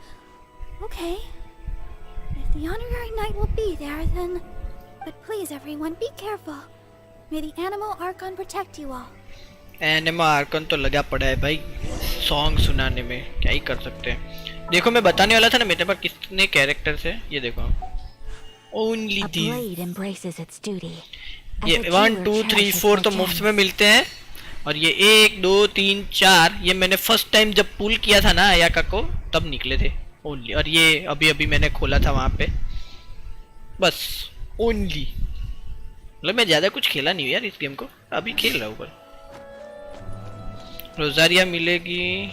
okay. If the honorary knight will be there, then... But please, everyone, be careful. May the animal Archon protect you all. Anemo Archon तो लगा पड़ा है भाई song सुनाने में, क्या ही कर सकते हैं. देखो मैं बताने वाला था ना मेरे पास कितने कैरेक्टर्स है. ये देखो ओनली दी ये 1 2 3 4 तो मुफ्त में मिलते हैं. और ये 1 2 3 4 ये मैंने फर्स्ट टाइम जब पुल किया था ना अयाका को तब निकले थे ओनली. और ये अभी अभी मैंने खोला था वहां पे बस ओनली. मतलब मैं ज्यादा कुछ खेला नहीं हूँ यार इस गेम को, अभी खेल रहा हूँ. पर रोजारिया मिलेगी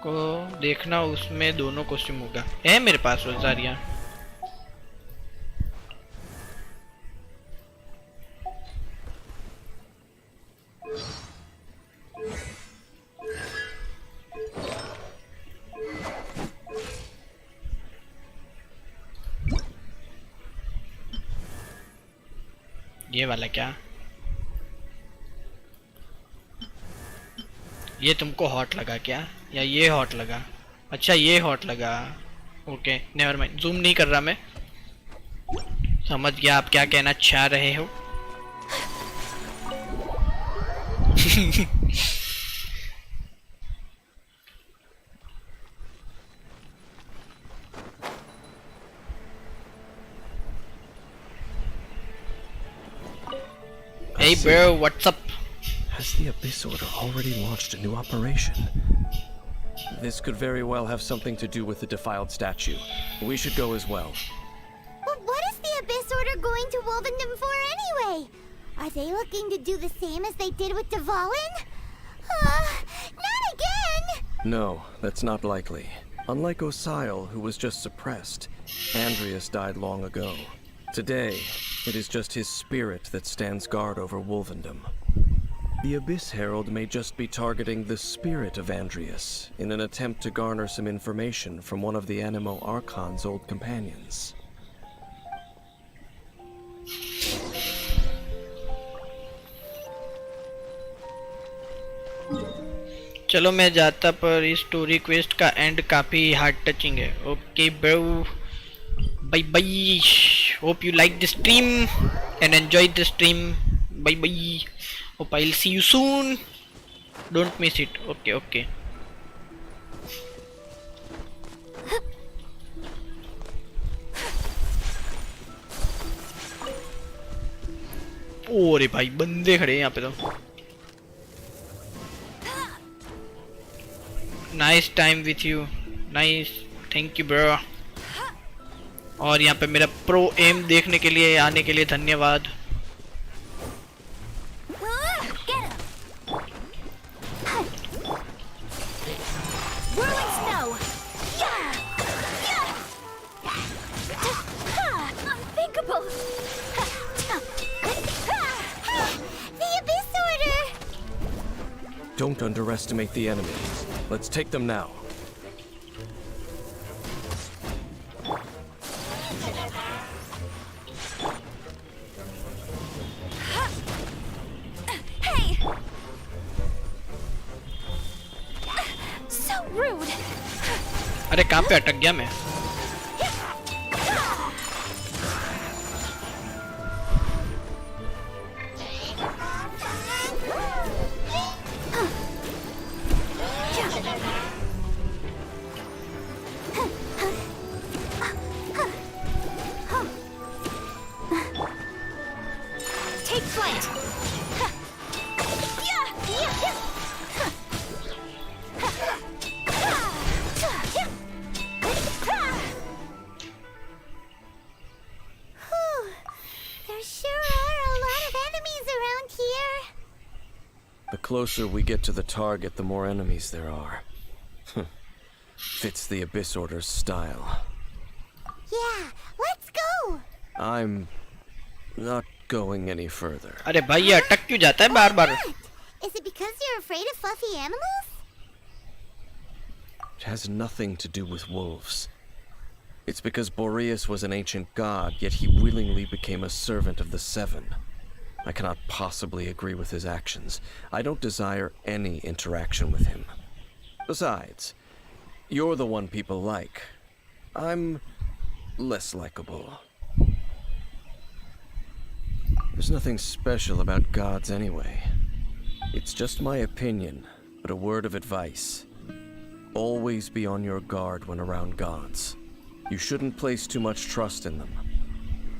को देखना, उसमें दोनों कॉस्ट्यूम होगा. है मेरे पास रोजारिया. ये वाला क्या? ये तुमको हॉट लगा क्या या ये हॉट लगा? अच्छा ये हॉट लगा. ओके नेवर माइंड, जूम नहीं कर रहा मैं. समझ गया आप क्या कहना चाह रहे हो. Hey bro, what's up? Has the Abyss Order already launched a new operation? This could very well have something to do with the defiled statue. We should go as well. But what is the Abyss Order going to Wolvendom for anyway? Are they looking to do the same as they did with Dvalin? Not again! No, that's not likely. Unlike Osile, who was just suppressed, Andreas died long ago. Today, it is just his spirit that stands guard over Wolvendom. The Abyss Herald may just be targeting the spirit of Andreas in an attempt to garner some information from one of the Animo Archon's old companions. चलो मैं जाता, पर इस story quest का end काफी hard touching है. Okay bro, bye bye. Hope you like the stream and enjoy the stream. Bye bye. Hope I will see you soon. Don't miss it. Okay okay. ओरे भाई बंदे खड़े हैं यहाँ पे तो. Nice time with you. Nice, thank you bro. और यहाँ पे मेरा प्रो एम देखने के लिए आने के लिए धन्यवाद. Don't underestimate the enemy. Let's take them now. अरे कहाँ पे अटक गया मैं? Take flight. There sure are a lot of enemies around here. The closer we get to the target, the more enemies there are. Fits the Abyss Order's style. Yeah, let's go. I'm not going any further. अरे भाई ये अटक क्यों जाता है बार बार? Is it because you're afraid of fluffy animals? It has nothing to do with wolves. It's because Boreas was an ancient god, yet he willingly became a servant of the Seven. I cannot possibly agree with his actions. I don't desire any interaction with him. Besides, you're the one people like. I'm less likable. There's nothing special about gods anyway. It's just my opinion, but a word of advice. Always be on your guard when around gods. You shouldn't place too much trust in them.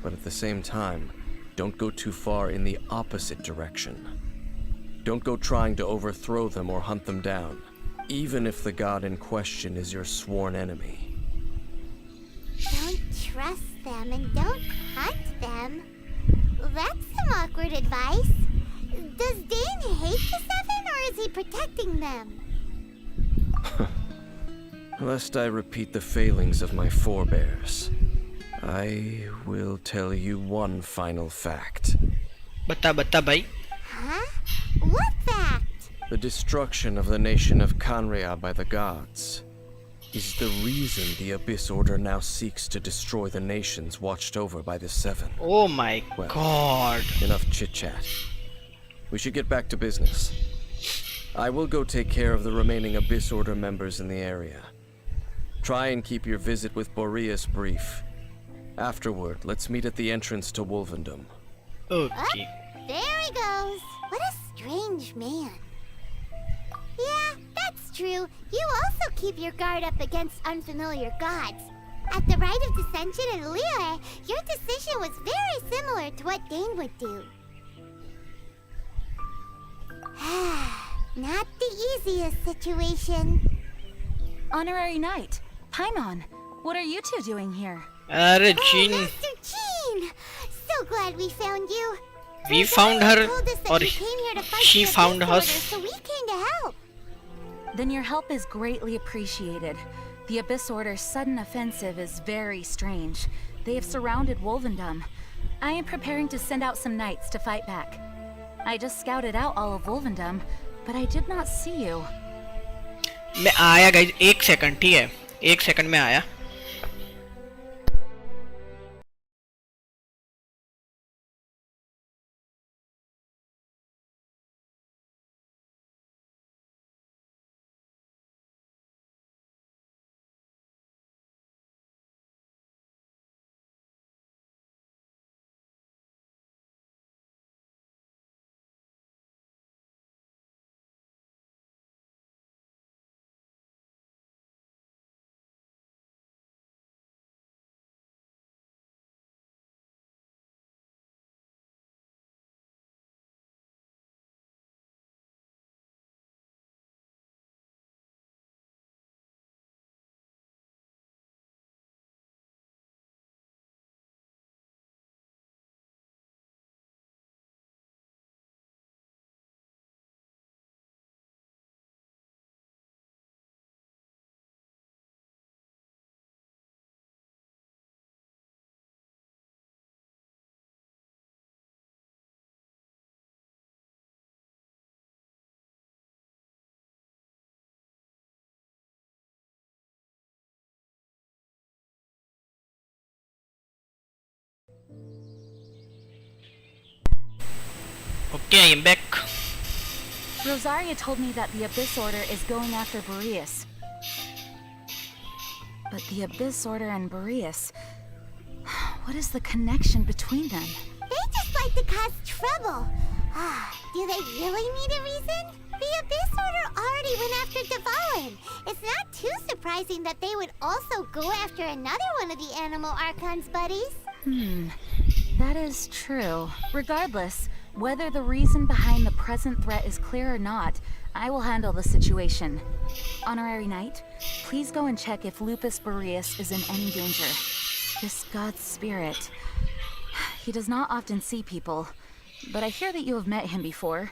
But at the same time, don't go too far in the opposite direction. Don't go trying to overthrow them or hunt them down, even if the god in question is your sworn enemy. Don't trust them and don't hunt them. That's some awkward advice. Does Dane hate the Seven, or is he protecting them? Lest I repeat the failings of my forebears, I will tell you one final fact. बता बता भाई. Huh? What fact? The destruction of the nation of Kanria by the gods is the reason the Abyss Order now seeks to destroy the nations watched over by the Seven. Oh my god. Enough chit-chat. We should get back to business. I will go take care of the remaining Abyss Order members in the area. Try and keep your visit with Boreas brief. Afterward, let's meet at the entrance to Wolvendom. Okay. There he goes. What a strange man. Yeah, that's true. You also keep your guard up against unfamiliar gods. At the Rite of Ascension in Liyue, your decision was very similar to what Dane would do. Not the easiest situation. Honorary Knight, Paimon, what are you two doing here? अरे Oh, Jean, Master Jean! So glad we found you. we found her, Told us that or you came here to fight she the found Abyss Order, us. so we came to help. Then your help is greatly appreciated. The Abyss Order's sudden offensive is very strange. They have surrounded Wolvendom. I am preparing to send out some knights to fight back. I just scouted out all of Wolvendom, but I did not see you. मैं आया guys, 1 second, ठीक है, 1 second में आया. Okay, I'm back. Rosaria told me that the Abyss Order is going after Boreas. But the Abyss Order and Boreas... What is the connection between them? They just like to cause trouble. Do they really need a reason? The Abyss Order already went after Dvalin. It's not too surprising that they would also go after another one of the Animal Archon's buddies. That is true. Regardless, whether the reason behind the present threat is clear or not, I will handle the situation. Honorary Knight, please go and check if Lupus Boreas is in any danger. This god's spirit... He does not often see people, but I hear that you have met him before.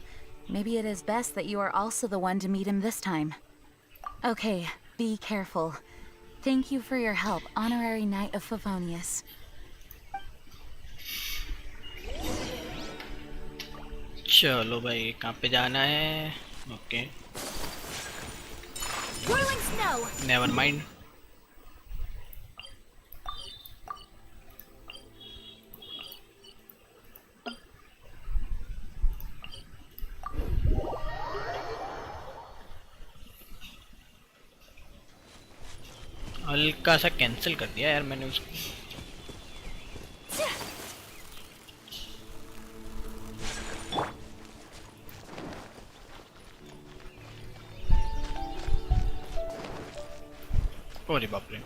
Maybe it is best that you are also the one to meet him this time. Okay, be careful. Thank you for your help, Honorary Knight of Favonius. चलो भाई कहाँ पे जाना है? Okay never mind. हल्का सा cancel कर दिया यार मैंने उसको. अरे बाप रे.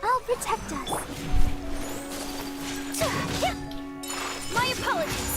I'll protect us. My apologies.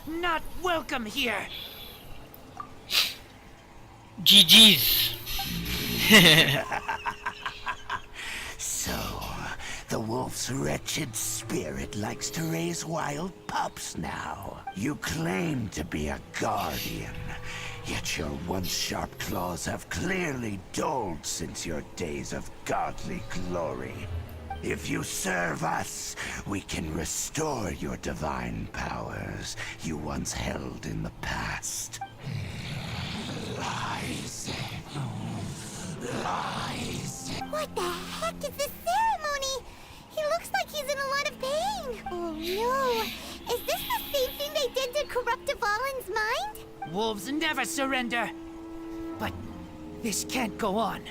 Not welcome here. GG's. So, the wolf's wretched spirit likes to raise wild pups now. You claim to be a guardian, yet your once sharp claws have clearly dulled since your days of godly glory. If you serve us, we can restore your divine powers you once held in the past. Lies. Lies. What the heck is this ceremony? He looks like he's in a lot of pain. Oh no. Is this the same thing they did to corrupt Dvalin's mind? Wolves never surrender. But this can't go on.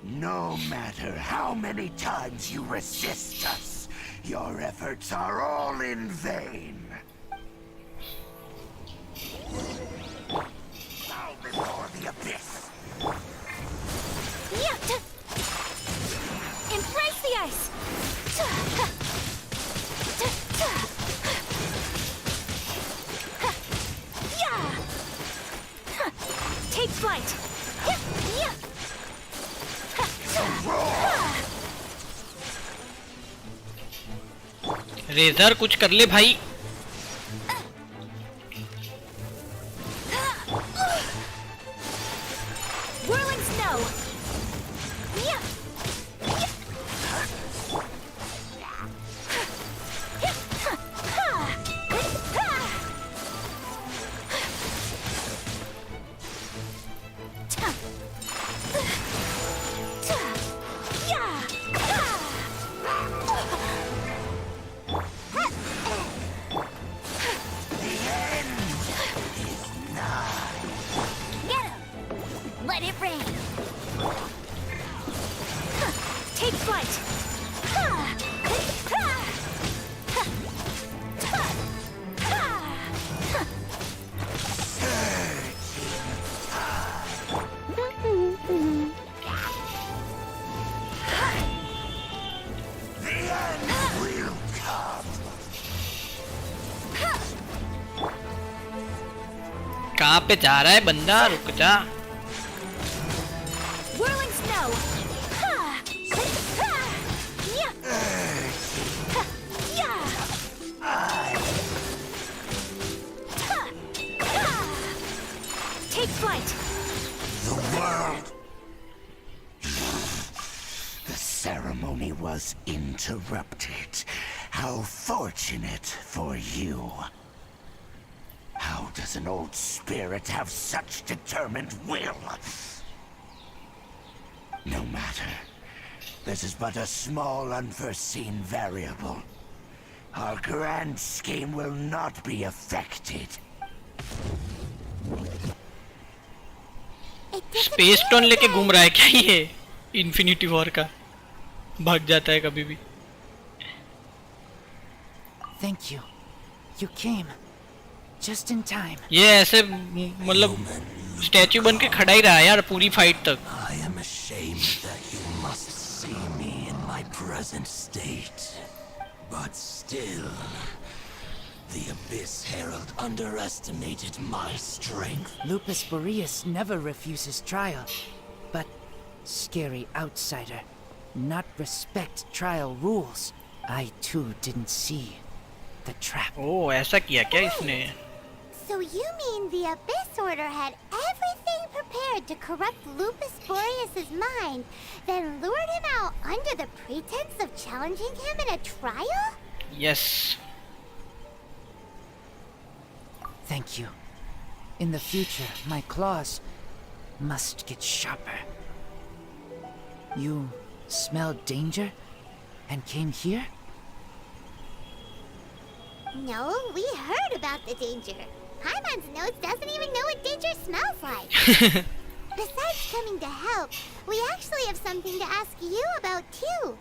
No matter how many times you resist us, your efforts are all in vain. Bow before the abyss. Embrace the ice! Take flight. Razor कुछ कर ले भाई. Whirling snow. Let it rain. Take flight. कहाँ पे जा रहा है बंदा? रुक जा. Whirling snow. Take flight. The world. The ceremony was interrupted. How fortunate for you. How does an old spirit have such determined will? No matter. This is but a small unforeseen variable. Our grand scheme will not be affected. Space stone लेके घूम रहा है क्या ये? Infinity war का भाग जाता है कभी भी. Thank you. You came just in time. ये ऐसे मतलब स्टैचू बन के खड़ा ही रहा है यार पूरी फाइट तक. I am ashamed that you must see me in my present state. But still, the Abyss Herald underestimated my strength. Lupus Boreas never refuses trial. But scary outsider, not respect trial rules. I too didn't see the trap. Oh, ऐसा किया क्या इसने? So you mean the Abyss Order had everything prepared to corrupt Lupus Boreas' mind, then lured him out under the pretense of challenging him in a trial? Yes. Thank you. In the future, my claws must get sharper. You smelled danger and came here? No, we heard about the danger. Paimon's notes doesn't even know what danger smells like. Besides coming to help, we actually have something to ask you about too.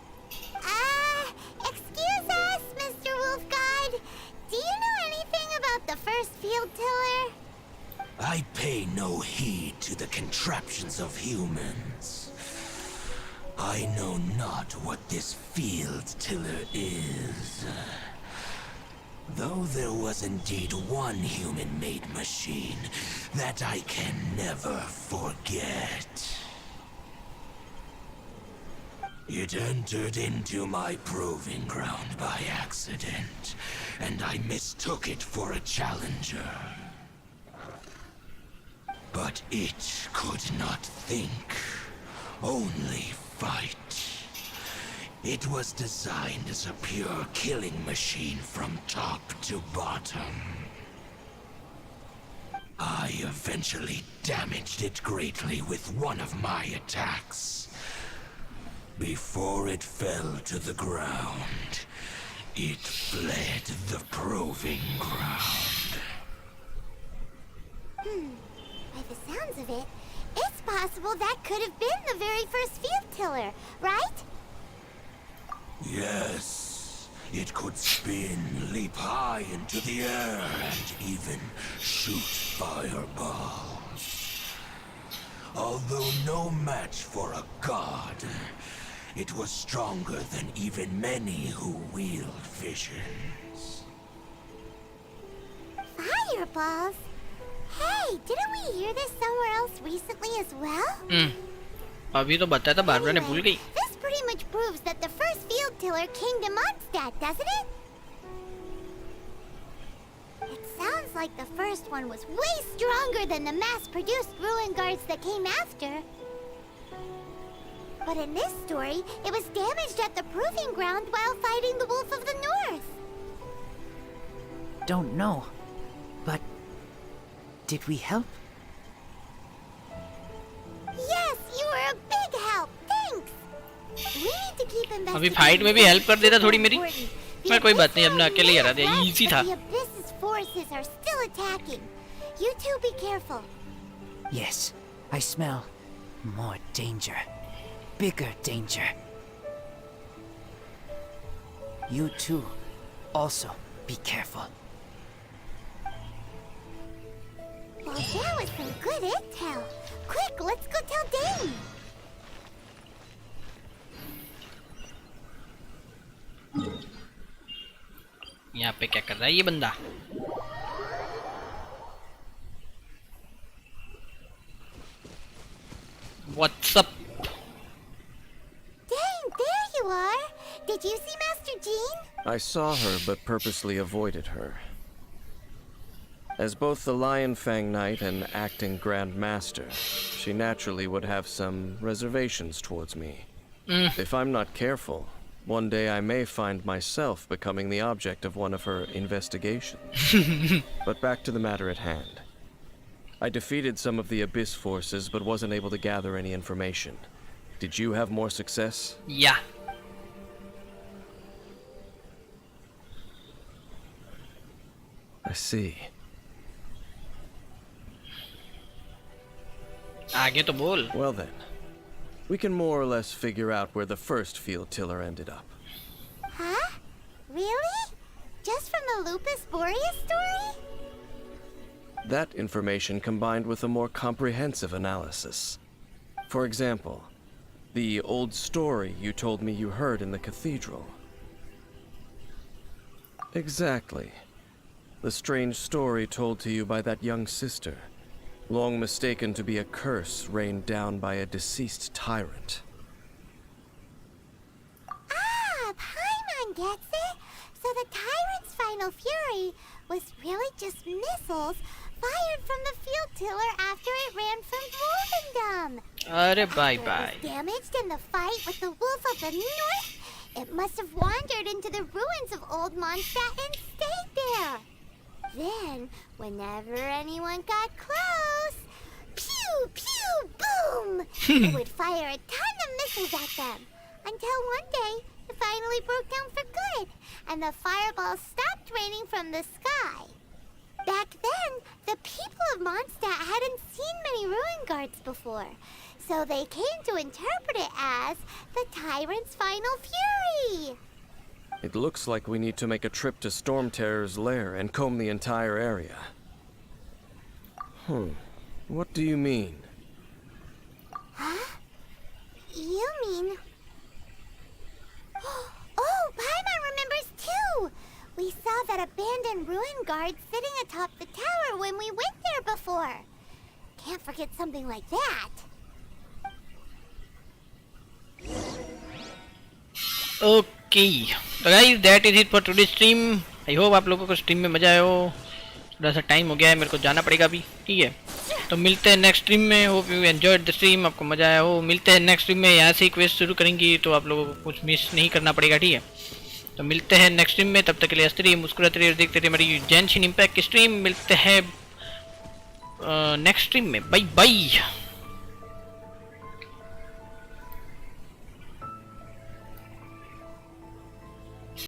Excuse us, Mr. Wolf Guide. Do you know anything about the first field tiller? I pay no heed to the contraptions of humans. I know not what this field tiller is. Though there was indeed one human-made machine that I can never forget. It entered into my proving ground by accident, and I mistook it for a challenger. But it could not think, only fight. It was designed as a pure killing machine from top to bottom. I eventually damaged it greatly with one of my attacks. Before it fell to the ground, it fled the proving ground. By the sounds of it, it's possible that could have been the very first field tiller, right? Yes, it could spin, leap high into the air, and even shoot fireballs. Although no match for a god, It was stronger than even many who wield visions. Fireballs? Hey, didn't we hear this somewhere else recently as well? अभी तो बताया था, Barbara ने भूल गई. This pretty much proves that the first field tiller came to Mondstadt, doesn't it? It sounds like the first one was way stronger than the mass-produced ruin guards that came after. But in this story, it was damaged at the proving ground while fighting the Wolf of the North. Don't know. But did we help? Yes, you were a big help. Thanks. We need to keep investigating. अभी fight में भी help कर देता थोड़ी मेरी. मैं कोई बात नहीं, अब ना अकेले ही हरा दिया. इजी था. The Abyss's forces are still attacking. You two be careful. Yes, I smell more danger. Bigger danger. You too, also be careful. Well, that was some good intel. Quick, let's go tell Dane. यहाँ पे क्या कर रहा है ये बंदा? What's up? Dane, there you are. Did you see Master Jean? I saw her, but purposely avoided her. As both the Lion Fang Knight and acting Grand Master, she naturally would have some reservations towards me. If I'm not careful, one day I may find myself becoming the object of one of her investigations. But back to the matter at hand. I defeated some of the Abyss forces, but wasn't able to gather any information. Did you have more success? Yeah. I see. आगे तो बोल. Well then, we can more or less figure out where the first field tiller ended up. Huh? Really? Just from the Lupus Boreas story? That information combined with a more comprehensive analysis. For example, the old story you told me you heard in the cathedral. Exactly. The strange story told to you by that young sister, long mistaken to be a curse rained down by a deceased tyrant. Ah, Paimon gets it. So the tyrant's final fury was really just missiles fired from the field tiller after it ran from Wolvendom. अरे bye After bye. it was damaged in the fight with the Wolf of the North, it must have wandered into the ruins of Old Mondstadt and stayed there. Then, whenever anyone got close, pew, pew, boom, it would fire a ton of missiles at them. Until one day, it finally broke down for good, and the fireballs stopped raining from the sky. Back then, the people of Mondstadt hadn't seen many ruin guards before, so they came to interpret it as the tyrant's final fury. It looks like we need to make a trip to Storm Terror's lair and comb the entire area. What do you mean? Huh? You mean... Oh, Paimon remembers too! We saw that abandoned ruin guard sitting atop the tower when we went there before. Can't forget something like that. Okay, तो guys that is it for today's stream. I hope आप लोगों को stream में मजा आया हो. थोड़ा सा टाइम हो गया है, मेरे को जाना पड़ेगा अभी. ठीक है, तो मिलते हैं नेक्स्ट स्ट्रीम में. Hope you enjoyed the stream. आपको मजा आया हो. मिलते हैं नेक्स्ट स्ट्रीम में. यहाँ से ही क्वेस्ट शुरू करेंगी तो आप लोगों को कुछ मिस नहीं करना पड़ेगा. ठीक है, तो मिलते हैं नेक्स्ट स्ट्रीम में. तब तक के लिए हंसते रहिए, मुस्कुराते रहिए और देखते रहिए हमारी जेंशिन इंपैक्ट की स्ट्रीम. मिलते हैं नेक्स्ट स्ट्रीम में. Bye bye.